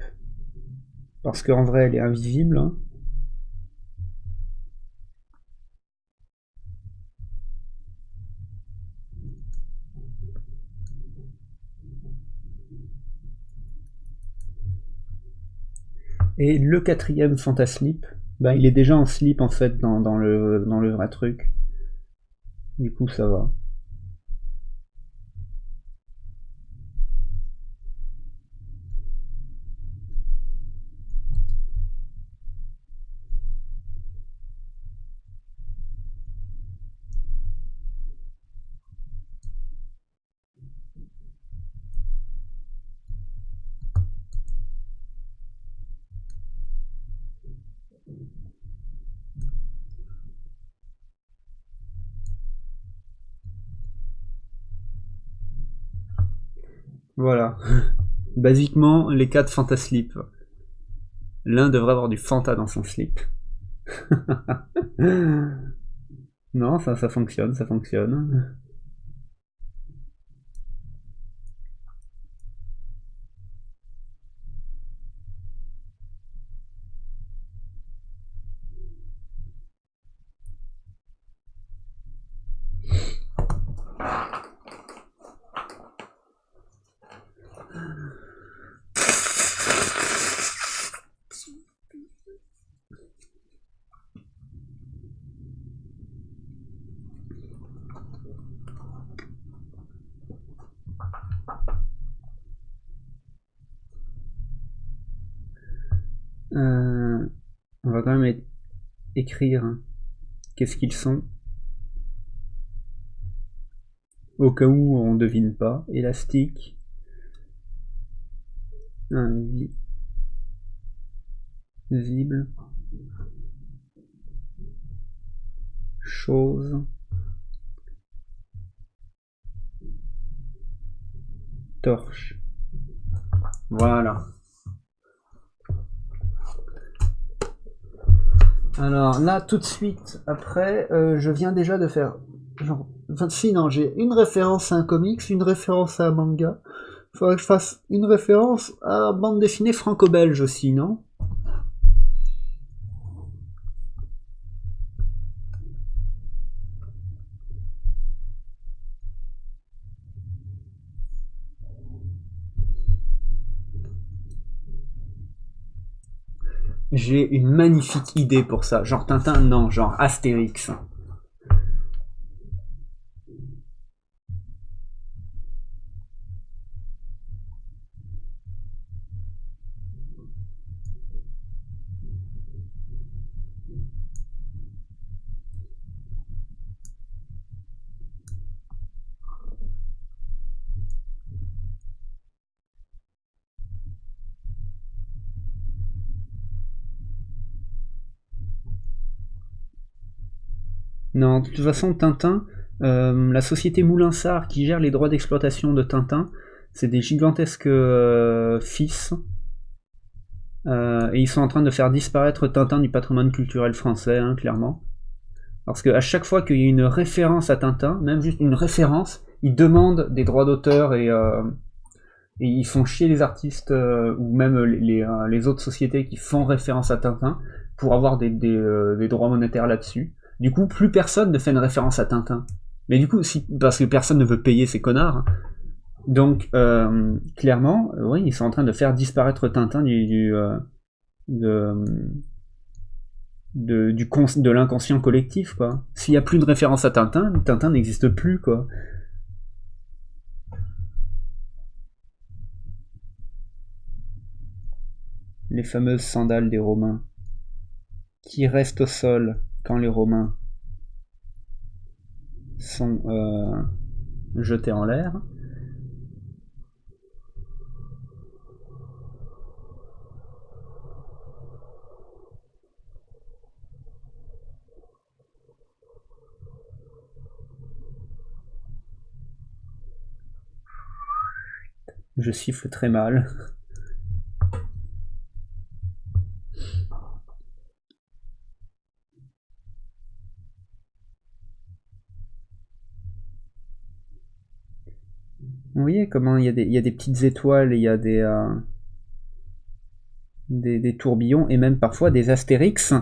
parce qu'en vrai elle est invisible, hein. Et le quatrième fantaslip, ben il est déjà en slip en fait dans le vrai truc. Du coup ça va. Voilà. Basiquement, les 4 fantaslips. L'un devrait avoir du Fanta dans son slip. Non, ça fonctionne, ça fonctionne. On va quand même écrire qu'est-ce qu'ils sont, au cas où on devine pas. Élastique, invisible, chose, torche. Voilà. Alors là, tout de suite, après, je viens déjà de faire... Genre, enfin, si, non, j'ai une référence à un comics, une référence à un manga. Il faudrait que je fasse une référence à bande dessinée franco-belge aussi, non? J'ai une magnifique idée pour ça. Genre Tintin, non, genre Astérix. Non, de toute façon, Tintin, la société Moulinsart qui gère les droits d'exploitation de Tintin, c'est des gigantesques fils. Et ils sont en train de faire disparaître Tintin du patrimoine culturel français, hein, clairement. Parce qu'à chaque fois qu'il y a une référence à Tintin, même juste une référence, ils demandent des droits d'auteur et ils font chier les artistes ou même les autres sociétés qui font référence à Tintin pour avoir des droits monétaires là-dessus. Du coup, plus personne ne fait une référence à Tintin. Mais du coup, parce que personne ne veut payer ces connards, donc clairement, oui, ils sont en train de faire disparaître Tintin de, de l'inconscient collectif, quoi. S'il n'y a plus de référence à Tintin, Tintin n'existe plus, quoi. Les fameuses sandales des Romains, qui restent au sol quand les Romains sont jetés en l'air. Je siffle très mal. Vous voyez comment il y a des petites étoiles, il y a des tourbillons et même parfois des astérix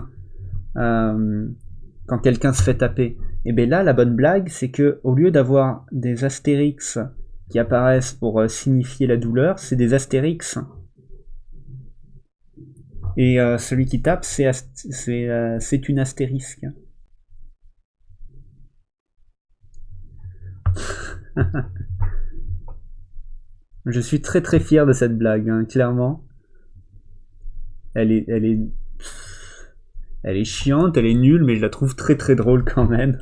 quand quelqu'un se fait taper. Et bien là, la bonne blague, c'est que au lieu d'avoir des astérix qui apparaissent pour signifier la douleur, c'est des astérix. Et celui qui tape, c'est une astérisque. Je suis très très fier de cette blague, hein, clairement. Elle est, elle est chiante, elle est nulle, mais je la trouve très très drôle quand même.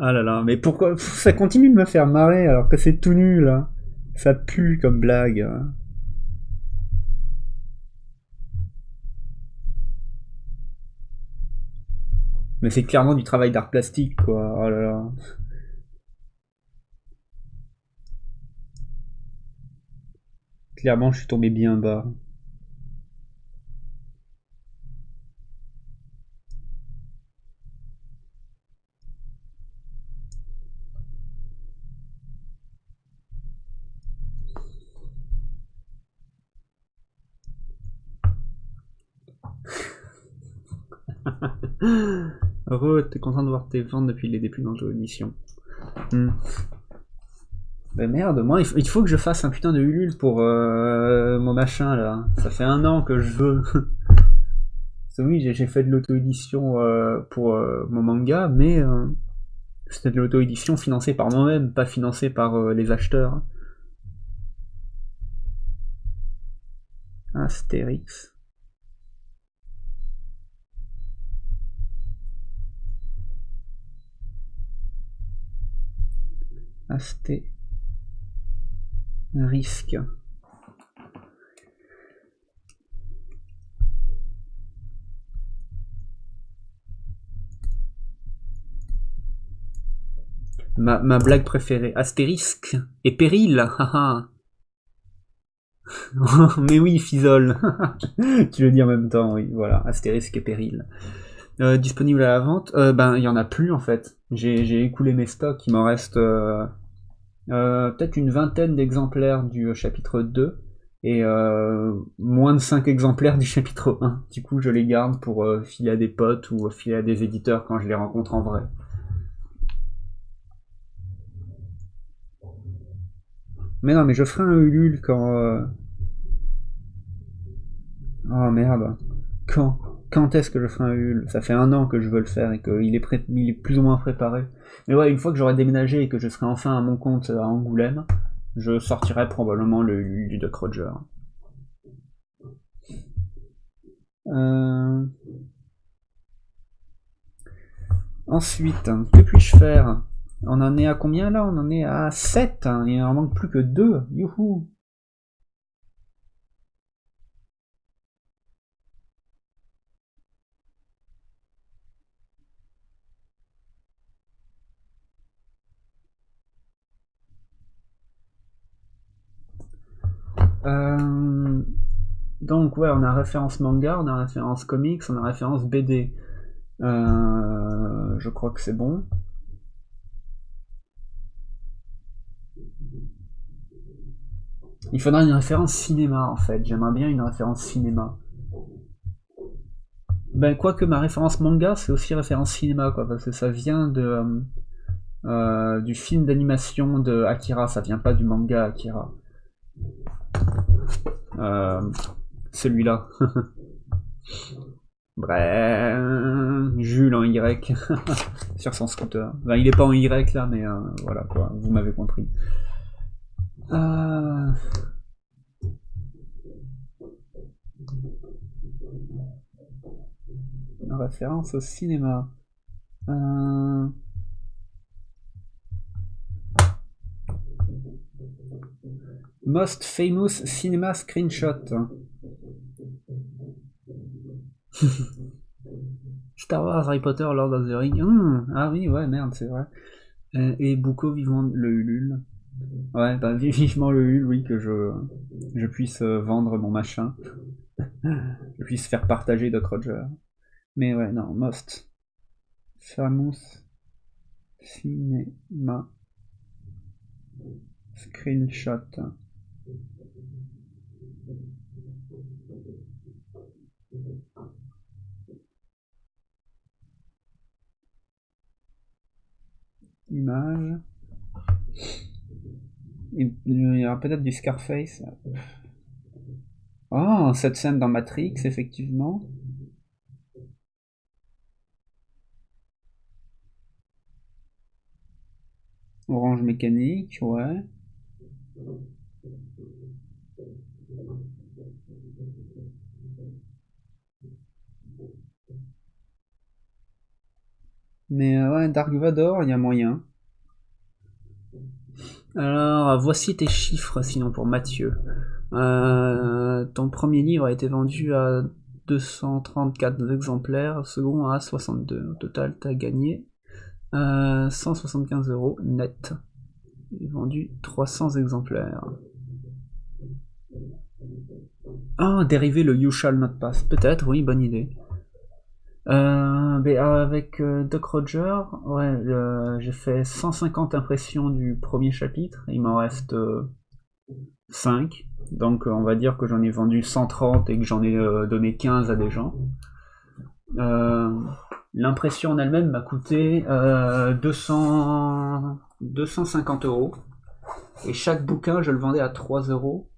Ah là là, mais pourquoi ça continue de me faire marrer alors que c'est tout nul, hein. Ça pue comme blague. Mais c'est clairement du travail d'art plastique, quoi. Oh là là. Clairement, je suis tombé bien bas. Heureux, t'es content de voir tes ventes depuis les débuts dans l'émission. Ben merde, moi il faut que je fasse un putain de Ulule pour mon machin là. Ça fait 1 an que je veux. Oui, j'ai fait de l'auto-édition pour mon manga, mais c'était de l'auto-édition financée par moi-même, pas financée par les acheteurs. Astérix. Risque. Ma blague préférée. Astérisque et péril. Mais oui, Fisol. Tu le dis en même temps, oui. Voilà, Astérisque et péril. Disponible à la vente. Ben, il y en a plus en fait. J'ai écoulé mes stocks. Il m'en reste peut-être une vingtaine d'exemplaires du chapitre 2 et moins de 5 exemplaires du chapitre 1. Du coup, je les garde pour filer à des potes ou filer à des éditeurs quand je les rencontre en vrai. Mais non, mais je ferai un Ulule quand... Oh merde. Quand est-ce que je ferai un Ulule? Ça fait 1 an que je veux le faire et qu'il est, il est plus ou moins préparé. Mais ouais, une fois que j'aurai déménagé et que je serai enfin à mon compte à Angoulême, je sortirai probablement le Ulule du Duck Roger. Ensuite, que puis-je faire? On en est à combien là? On en est à 7, hein, il en manque plus que 2. Youhou! Donc ouais, on a référence manga, on a référence comics, on a référence BD. Je crois que c'est bon. Il faudra une référence cinéma en fait. J'aimerais bien une référence cinéma. Ben quoique ma référence manga c'est aussi référence cinéma quoi, parce que ça vient de du film d'animation de Akira, ça vient pas du manga Akira. Celui-là. Bref, Jules en Y sur son scooter. Enfin, il est pas en Y là, mais voilà quoi, vous m'avez compris. Une référence au cinéma. Most famous cinema screenshot. Star Wars, Harry Potter, Lord of the Rings. Ah oui, ouais, merde, c'est vrai. Et Buko vivant le Ulule. Ouais, bah vivement le Ulule, oui, que je puisse vendre mon machin. Je puisse faire partager Doc Roger. Mais ouais, non, Most famous cinéma screenshot. Image. Il y aura peut-être du Scarface. Oh, cette scène dans Matrix, effectivement. Orange Mécanique, ouais. Mais ouais, Dark Vador, il y a moyen. Alors, voici tes chiffres, sinon pour Mathieu. Ton premier livre a été vendu à 234 exemplaires, second à 62. Au total, t'as gagné 175 € net. Et vendu 300 exemplaires. Ah, dériver le You Shall Not Pass. Peut-être, oui, bonne idée. Mais avec Doc Roger, ouais, j'ai fait 150 impressions du premier chapitre, il m'en reste 5, donc on va dire que j'en ai vendu 130 et que j'en ai donné 15 à des gens. L'impression en elle-même m'a coûté 250 €, et chaque bouquin je le vendais à 3 €.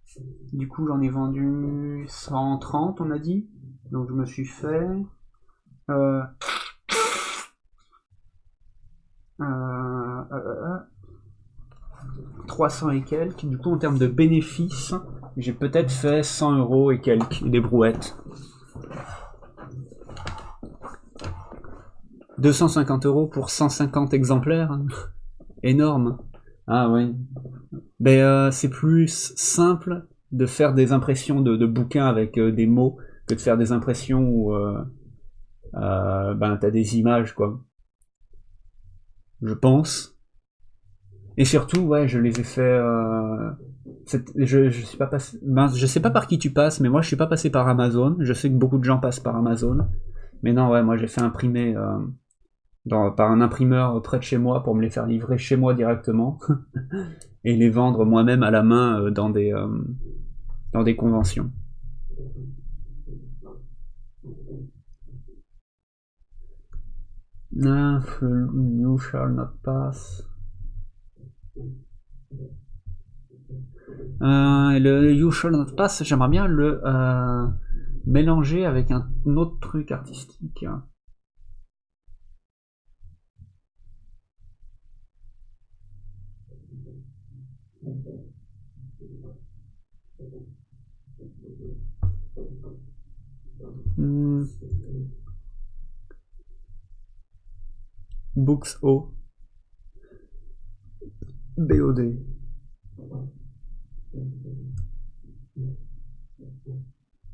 Du coup j'en ai vendu 130, on a dit, donc je me suis fait... 300 et quelques, du coup en termes de bénéfices, j'ai peut-être fait 100 € et quelques, des brouettes. 250 € pour 150 exemplaires, énorme. Ah oui. Mais c'est plus simple de faire des impressions de bouquins avec des mots que de faire des impressions où ben, t'as des images, quoi. Je pense. Et surtout, ouais, je les ai fait. Je suis pas passé. Mince, je sais pas par qui tu passes, mais moi je suis pas passé par Amazon. Je sais que beaucoup de gens passent par Amazon. Mais non, ouais, moi j'ai fait imprimer par un imprimeur près de chez moi pour me les faire livrer chez moi directement et les vendre moi-même à la main dans des conventions. You shall not pass. Et le You Shall Not Pass, j'aimerais bien le mélanger avec un autre truc artistique. Books O. BOD.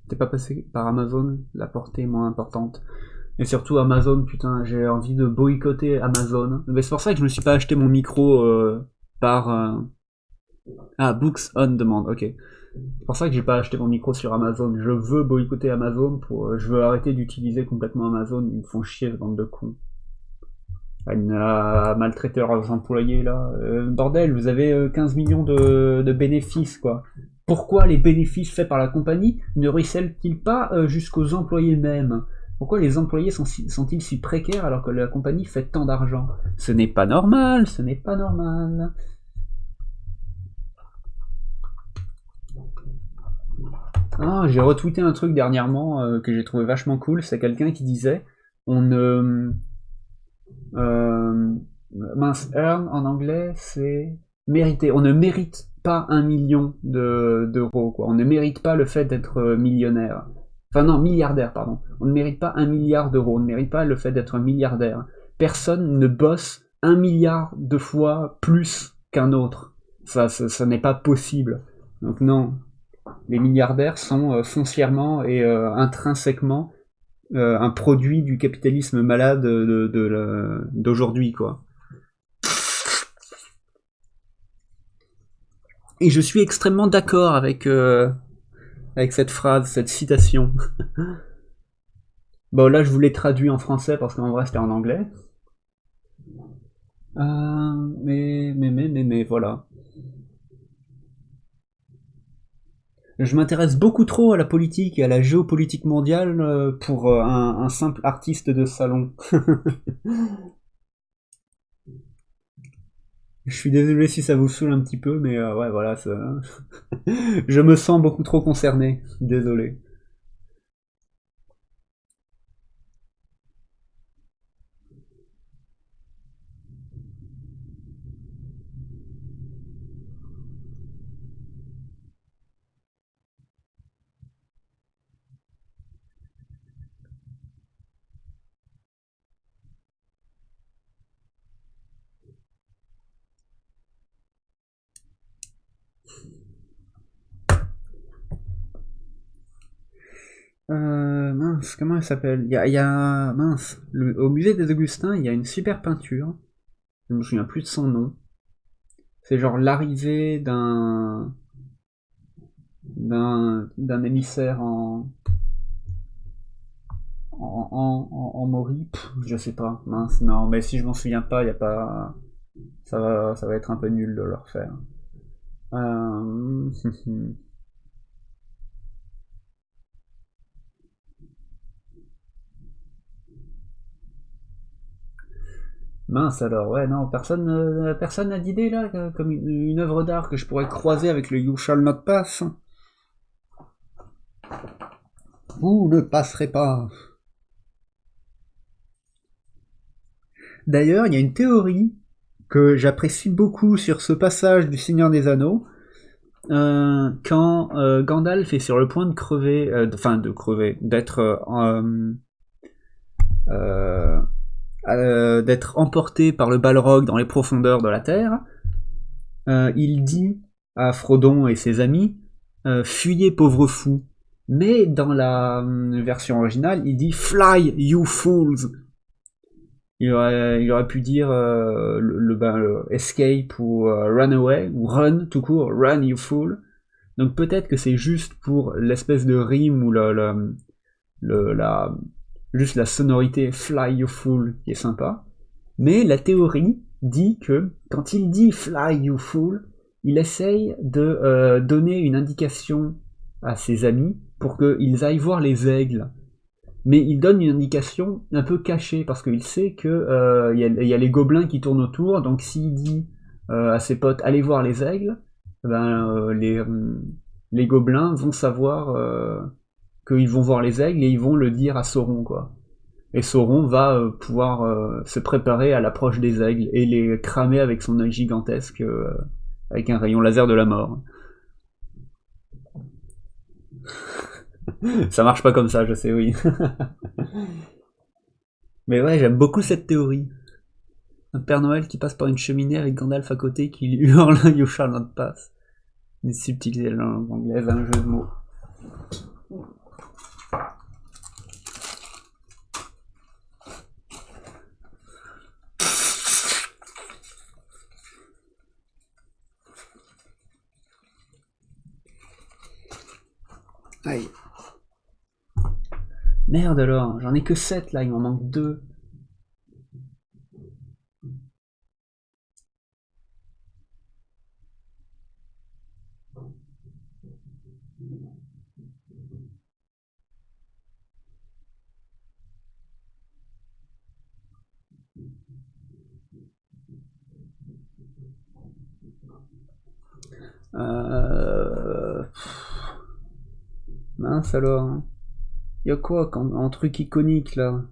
T'es pas passé par Amazon, la portée est moins importante. Et surtout Amazon, putain, j'ai envie de boycotter Amazon. Mais c'est pour ça que je me suis pas acheté mon micro par... Ah, Books on Demand, ok. C'est pour ça que j'ai pas acheté mon micro sur Amazon. Je veux boycotter Amazon, je veux arrêter d'utiliser complètement Amazon. Ils me font chier, bande de cons. À maltraiter leurs employés, là. Bordel, vous avez 15 millions de bénéfices, quoi. Pourquoi les bénéfices faits par la compagnie ne ruissellent-ils pas jusqu'aux employés mêmes? Pourquoi les employés sont-ils si précaires alors que la compagnie fait tant d'argent? Ce n'est pas normal, ce n'est pas normal. Ah, j'ai retweeté un truc dernièrement que j'ai trouvé vachement cool. C'est quelqu'un qui disait on ne... mince, earn en anglais, c'est mériter. On ne mérite pas 1 million d'euros, quoi. On ne mérite pas le fait d'être millionnaire. Enfin non, milliardaire, pardon. On ne mérite pas 1 milliard d'euros. On ne mérite pas le fait d'être milliardaire. Personne ne bosse 1 milliard de fois plus qu'un autre. Ça n'est pas possible. Donc non, les milliardaires sont foncièrement et intrinsèquement un produit du capitalisme malade d'aujourd'hui, quoi. Et je suis extrêmement d'accord avec cette phrase, cette citation. Bon, là, je vous l'ai traduit en français parce qu'en vrai, c'était en anglais. Mais, voilà. Je m'intéresse beaucoup trop à la politique et à la géopolitique mondiale pour un simple artiste de salon. Je suis désolé si ça vous saoule un petit peu, mais ouais, voilà, je me sens beaucoup trop concerné. Désolé. Mince, comment elle s'appelle? Mince, au musée des Augustins, il y a une super peinture. Je me souviens plus de son nom. C'est genre l'arrivée d'un émissaire en Mori. Je sais pas, mince, non, mais si je m'en souviens pas, y a pas. Ça va être un peu nul de le refaire. Euh... Mince alors, ouais, non, personne n'a d'idée là, comme une œuvre d'art que je pourrais croiser avec le You Shall Not Pass. Vous ne passerez pas. D'ailleurs, il y a une théorie que j'apprécie beaucoup sur ce passage du Seigneur des Anneaux. Quand Gandalf est sur le point de crever, de crever, euh, d'être emporté par le Balrog dans les profondeurs de la Terre, il dit à Frodon et ses amis fuyez pauvres fous. Mais dans la version originale, il dit fly you fools. Il aurait pu dire escape ou run away ou run tout court, run you fool. Donc peut-être que c'est juste pour l'espèce de rime ou juste la sonorité fly you fool qui est sympa. Mais la théorie dit que quand il dit fly you fool, il essaye de donner une indication à ses amis pour qu'ils aillent voir les aigles. Mais il donne une indication un peu cachée parce qu'il sait que y a les gobelins qui tournent autour. Donc s'il dit à ses potes allez voir les aigles, ben, les gobelins vont savoir qu'ils vont voir les aigles et ils vont le dire à Sauron quoi. Et Sauron va pouvoir se préparer à l'approche des aigles et les cramer avec son œil gigantesque avec un rayon laser de la mort. Ça marche pas comme ça, je sais, oui. Mais ouais, j'aime beaucoup cette théorie. Un Père Noël qui passe par une cheminée avec Gandalf à côté qui lui hurle You shall not pass. Une subtilité langue anglaise, un jeu de mots. Aïe. Merde alors, j'en ai que 7 là, il m'en manque 2. Euh... Mince alors. Y'a quoi en truc iconique là?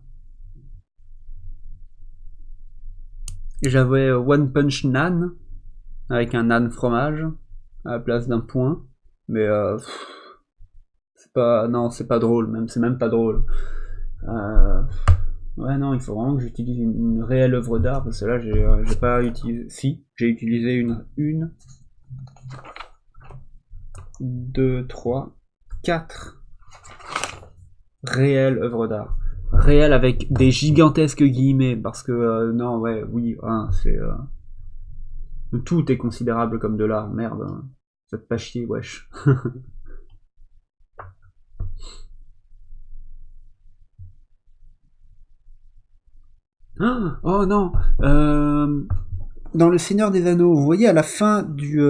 J'avais One Punch Nan, avec un nan fromage, à la place d'un point. Mais c'est pas. Non, c'est pas drôle, même, c'est même pas drôle. Euh, ouais, non, il faut vraiment que j'utilise une réelle œuvre d'art, parce que là, j'ai pas utilisé. Si, j'ai utilisé une, deux, trois, quatre réelles œuvres d'art. Réelles avec des gigantesques guillemets, parce que, non, ouais, oui, hein, c'est. Tout est considérable comme de l'art, merde. Hein. Faites pas chier, wesh. Oh non Dans Le Seigneur des Anneaux, vous voyez à la fin du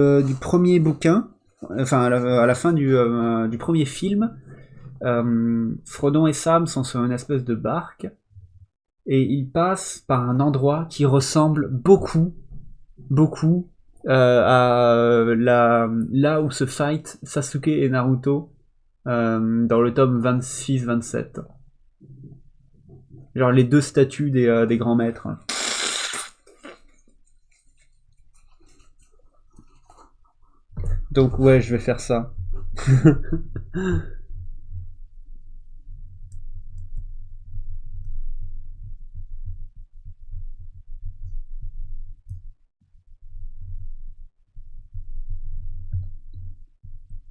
premier bouquin, enfin à la fin du premier film, Frodon et Sam sont sur une espèce de barque et ils passent par un endroit qui ressemble beaucoup là où se fight Sasuke et Naruto dans le tome 26-27. Genre les deux statues des grands maîtres. Donc ouais, je vais faire ça.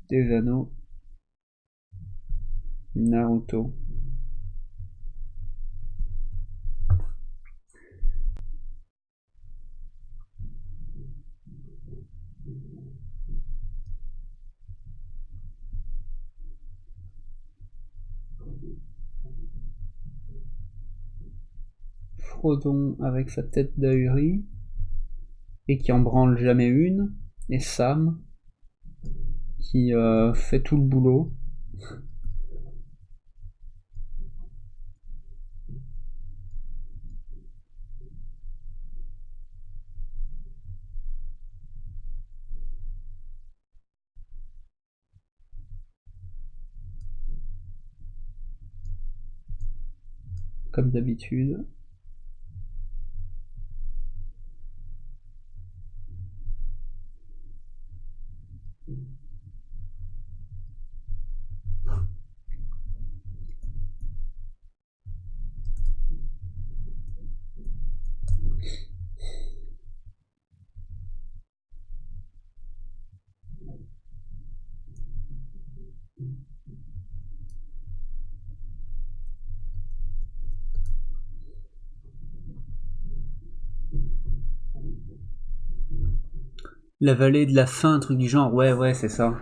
Des anneaux. Naruto. Frodon avec sa tête d'ahuri et qui en branle jamais une, et Sam qui fait tout le boulot. Comme d'habitude. La vallée de la faim, un truc du genre, ouais, c'est ça.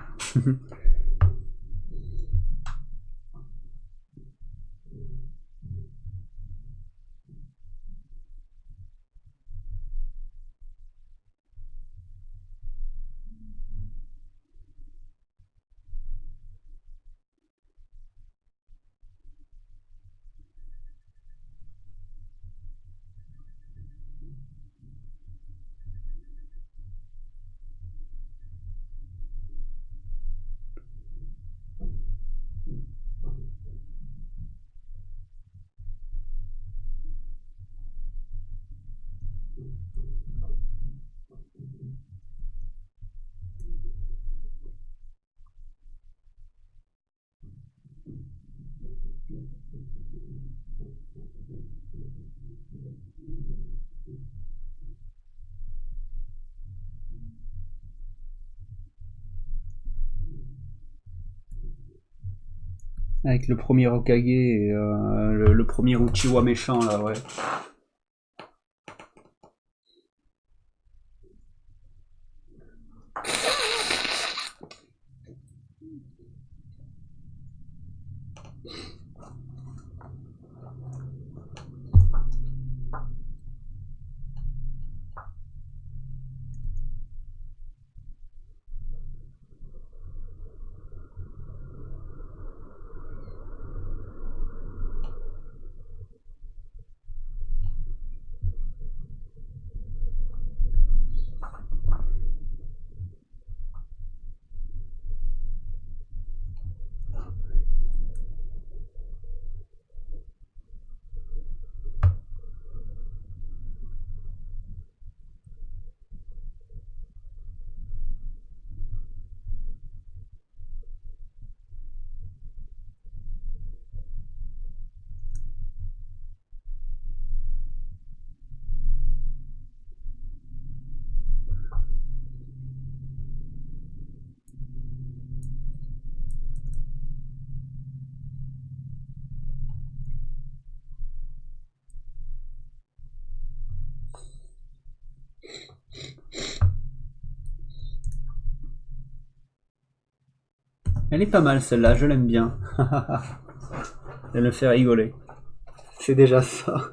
Avec le premier Hokage et le premier Uchiwa méchant là, ouais. Elle est pas mal celle-là, je l'aime bien. Elle me fait rigoler. C'est déjà ça.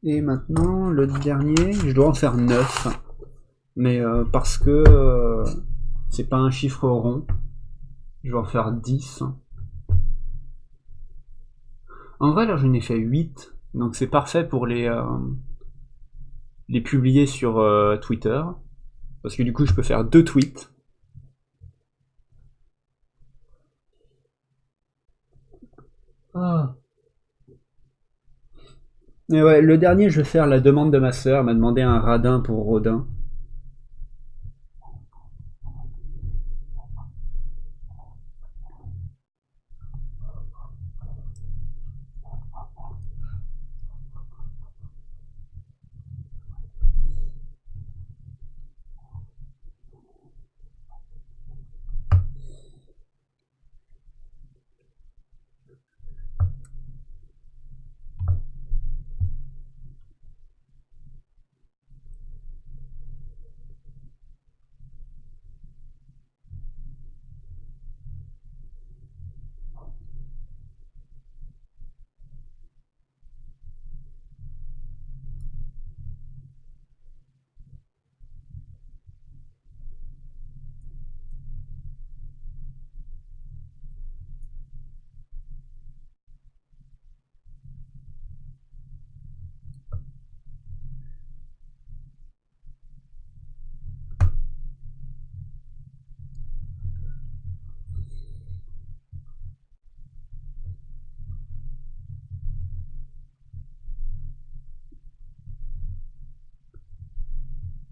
Et maintenant, le dernier, je dois en faire 9. Mais parce que c'est pas un chiffre rond, je vais en faire 10. En vrai, là, j'en ai fait 8. Donc c'est parfait pour les publier sur Twitter. Parce que du coup, je peux faire 2 tweets. Ah. Mais ouais, le dernier, je vais faire la demande de ma sœur. Elle m'a demandé un radin pour Rodin.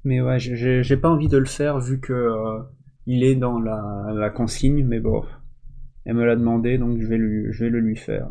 Mais ouais, j'ai pas envie de le faire vu que il est dans la consigne, mais bon, elle me l'a demandé, donc je vais le lui faire.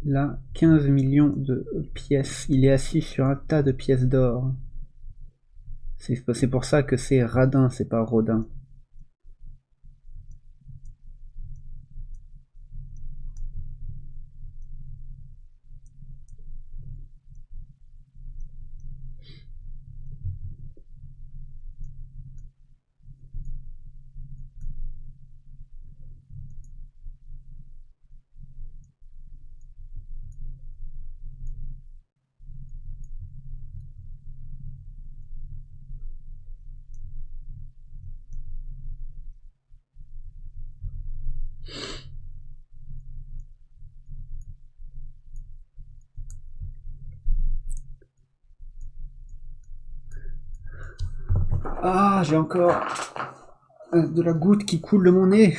Là, 15 millions de pièces. Il est assis sur un tas de pièces d'or. C'est pour ça que c'est Radin, c'est pas Rodin. Ah, j'ai encore de la goutte qui coule de mon nez.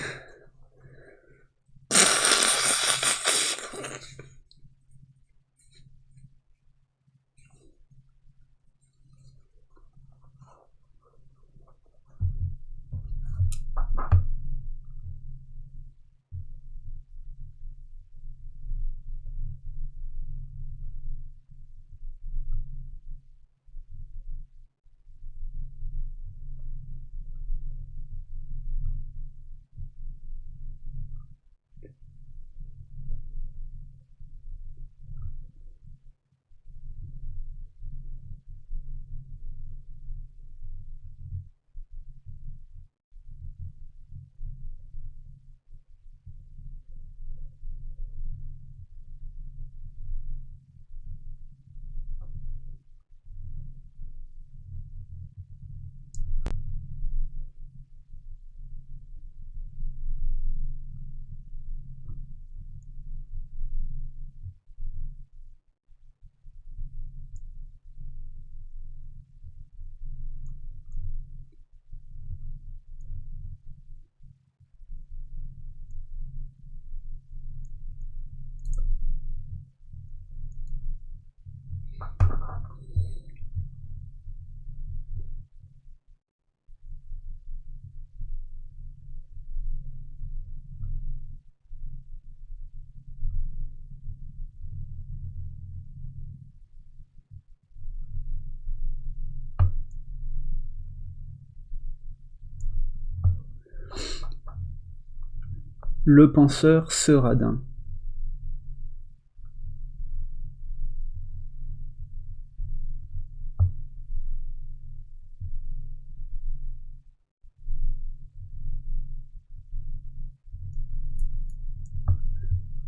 Le penseur se Radin.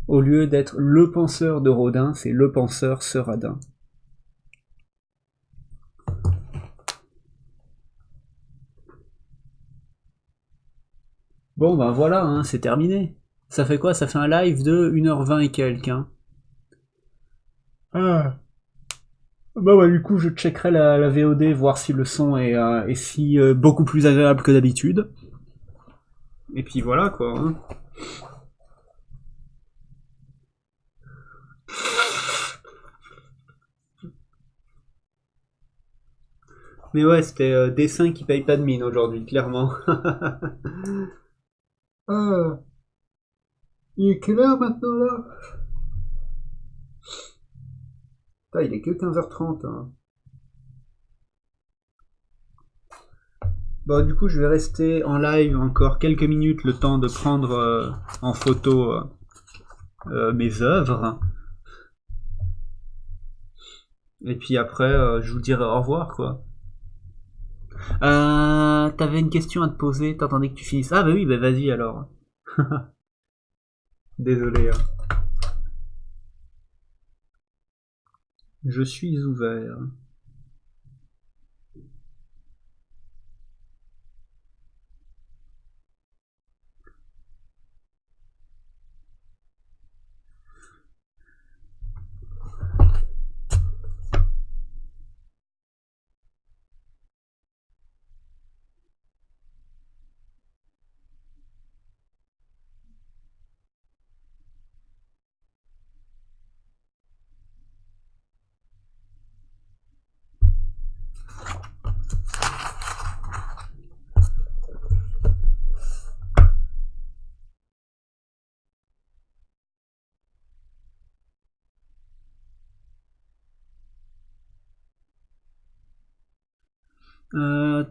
Au lieu d'être le penseur de Rodin, c'est le penseur se Radin. Bon, ben voilà, hein, c'est terminé. Ça fait quoi? Ça fait un live de 1h20 et quelques, hein. Ah. Bah, du coup, je checkerai la VOD, voir si le son est si beaucoup plus agréable que d'habitude. Et puis voilà, quoi, hein. Mais ouais, c'était dessin qui paye pas de mine aujourd'hui, clairement. Ah, il est quelle heure maintenant là? Putain, il est que 15h30, hein. Bon, du coup, je vais rester en live encore quelques minutes, le temps de prendre en photo mes œuvres. Et puis après, je vous dirai au revoir, quoi. T'avais une question à te poser, t'attendais que tu finisses. Ah bah oui, bah vas-y alors. Désolé, hein. Je suis ouvert.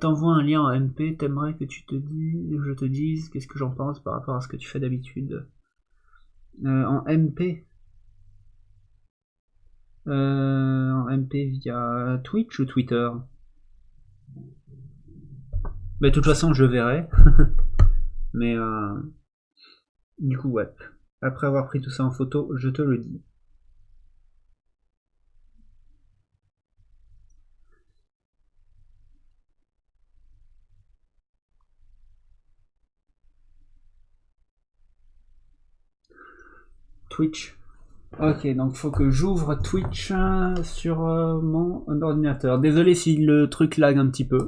T'envoies un lien en MP, t'aimerais que je te dise qu'est-ce que j'en pense par rapport à ce que tu fais d'habitude. En MP En MP via Twitch ou Twitter? Bah de toute façon je verrai. Mais du coup ouais. Après avoir pris tout ça en photo, je te le dis. Twitch. Ok, donc faut que j'ouvre Twitch sur mon ordinateur. Désolé si le truc lag un petit peu.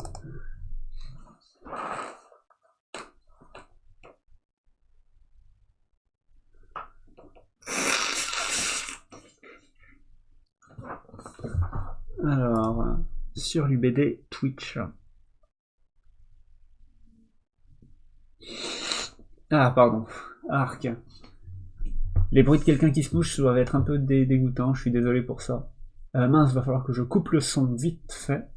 Alors, sur l'UBD, Twitch. Ah, pardon. Arc. Les bruits de quelqu'un qui se bouge doivent être un peu dégoûtants, je suis désolé pour ça. Mince, va falloir que je coupe le son vite fait.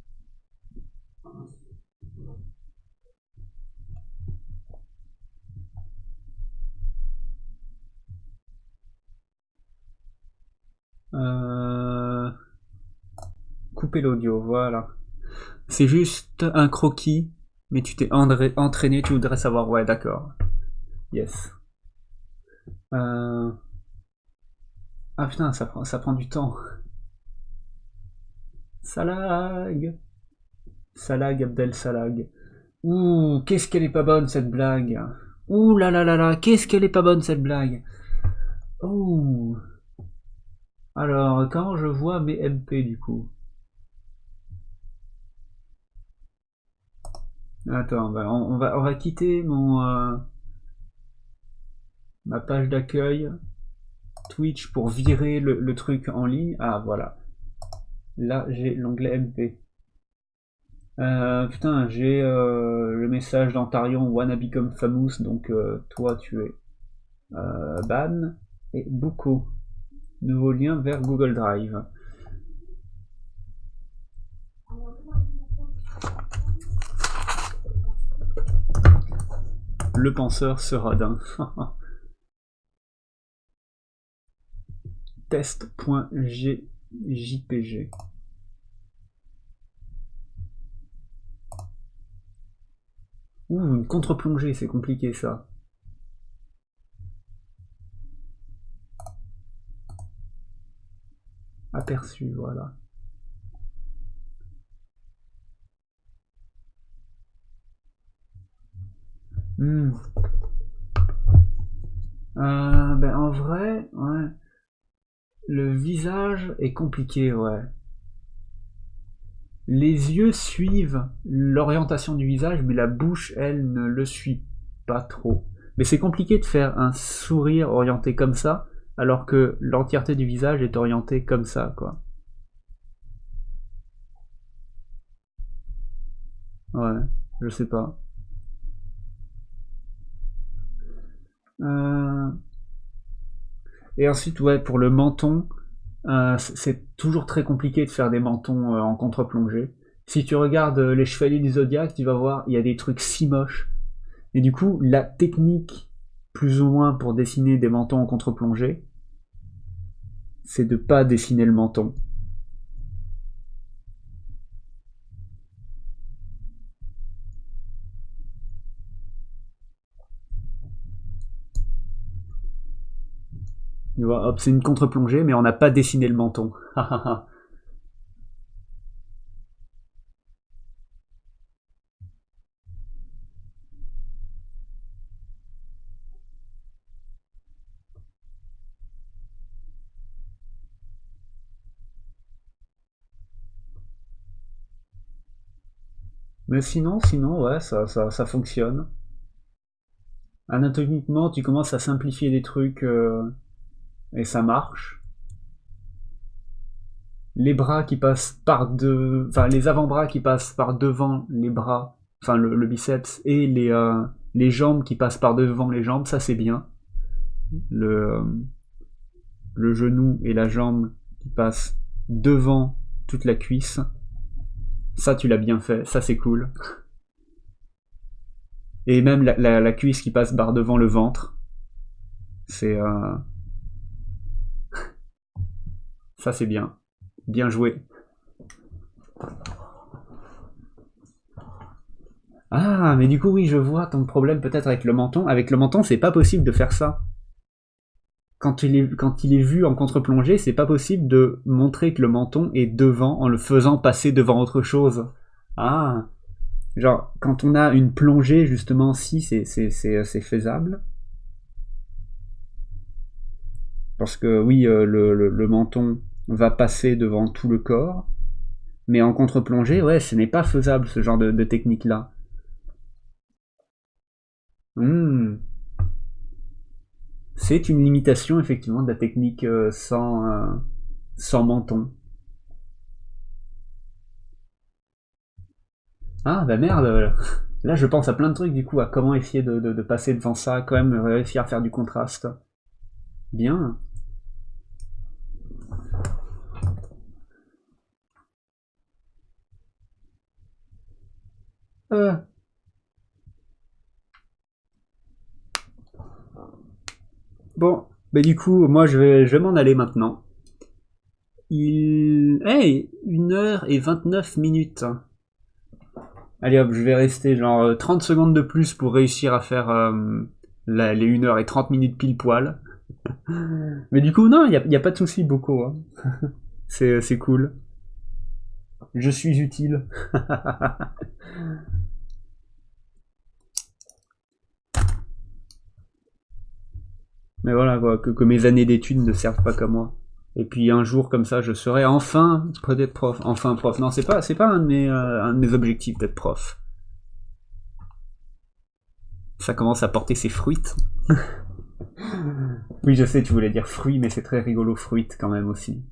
Euh... Couper l'audio, voilà. C'est juste un croquis, mais tu t'es entraîné, tu voudrais savoir. Ouais, d'accord. Yes. Euh... Ah putain, ça prend du temps. Salag. Salag Abdel Salag. Ouh, qu'est-ce qu'elle est pas bonne cette blague. Ouh là là là là, qu'est-ce qu'elle est pas bonne cette blague. Ouh. Alors, quand je vois mes MP du coup. Attends, on va quitter ma page d'accueil Twitch pour virer le truc en ligne. Ah voilà. Là j'ai l'onglet MP. Putain, j'ai le message d'Antarion Wanna Become Famous, donc toi tu es ban. Et Buko. Nouveau lien vers Google Drive. Le penseur sera d'un. Test.jpg. Ouh, une contre-plongée, c'est compliqué ça. Aperçu, voilà. Hmm. Ben en vrai, ouais. Le visage est compliqué, ouais. Les yeux suivent l'orientation du visage, mais la bouche, elle, ne le suit pas trop. Mais c'est compliqué de faire un sourire orienté comme ça, alors que l'entièreté du visage est orientée comme ça, quoi. Ouais, je sais pas. Euh, Et ensuite, ouais, pour le menton, c'est toujours très compliqué de faire des mentons en contre-plongée. Si tu regardes les Chevaliers du Zodiaque, tu vas voir, il y a des trucs si moches. Et du coup, la technique, plus ou moins, pour dessiner des mentons en contre-plongée, c'est de pas dessiner le menton. Tu vois, hop, c'est une contre-plongée, mais on n'a pas dessiné le menton. Mais sinon, ouais, ça fonctionne. Anatomiquement, tu commences à simplifier des trucs et ça marche. Les bras qui passent par deux, enfin les avant-bras qui passent par devant les bras, enfin le biceps, et les jambes qui passent par devant les jambes, ça c'est bien. Le, le genou et la jambe qui passent devant toute la cuisse, ça tu l'as bien fait, ça c'est cool. Et même la cuisse qui passe par devant le ventre, c'est ça c'est bien, bien joué. Ah, mais du coup oui, je vois ton problème peut-être avec le menton. Avec le menton, c'est pas possible de faire ça. Quand il est vu en contre-plongée, c'est pas possible de montrer que le menton est devant en le faisant passer devant autre chose. Ah, genre quand on a une plongée justement, si c'est faisable, parce que oui, le menton va passer devant tout le corps, mais en contre-plongée, ouais, ce n'est pas faisable ce genre de technique là. Hmm. C'est une limitation effectivement de la technique sans menton. Ah bah merde, là je pense à plein de trucs du coup, à comment essayer de passer devant ça, quand même réussir à faire du contraste. Bien. Euh, bon, bah du coup, moi je vais m'en aller maintenant. Hey, 1h29 minutes. Allez hop, je vais rester genre 30 secondes de plus pour réussir à faire les 1h30 minutes pile poil. Mais du coup, non, y a pas de souci beaucoup, hein. C'est cool. Je suis utile. Mais voilà, quoi, que mes années d'études ne servent pas qu'à moi. Et puis un jour comme ça, je serai enfin peut-être prof. Enfin prof. Non, c'est pas un de mes objectifs d'être prof. Ça commence à porter ses fruits. Oui, je sais, tu voulais dire fruits, mais c'est très rigolo, fruits quand même aussi.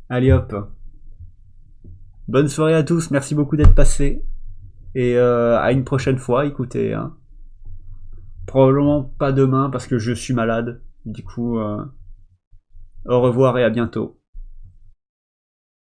Allez hop. Bonne soirée à tous, merci beaucoup d'être passés. Et à une prochaine fois, écoutez. Hein. Probablement pas demain parce que je suis malade. Du coup, au revoir et à bientôt.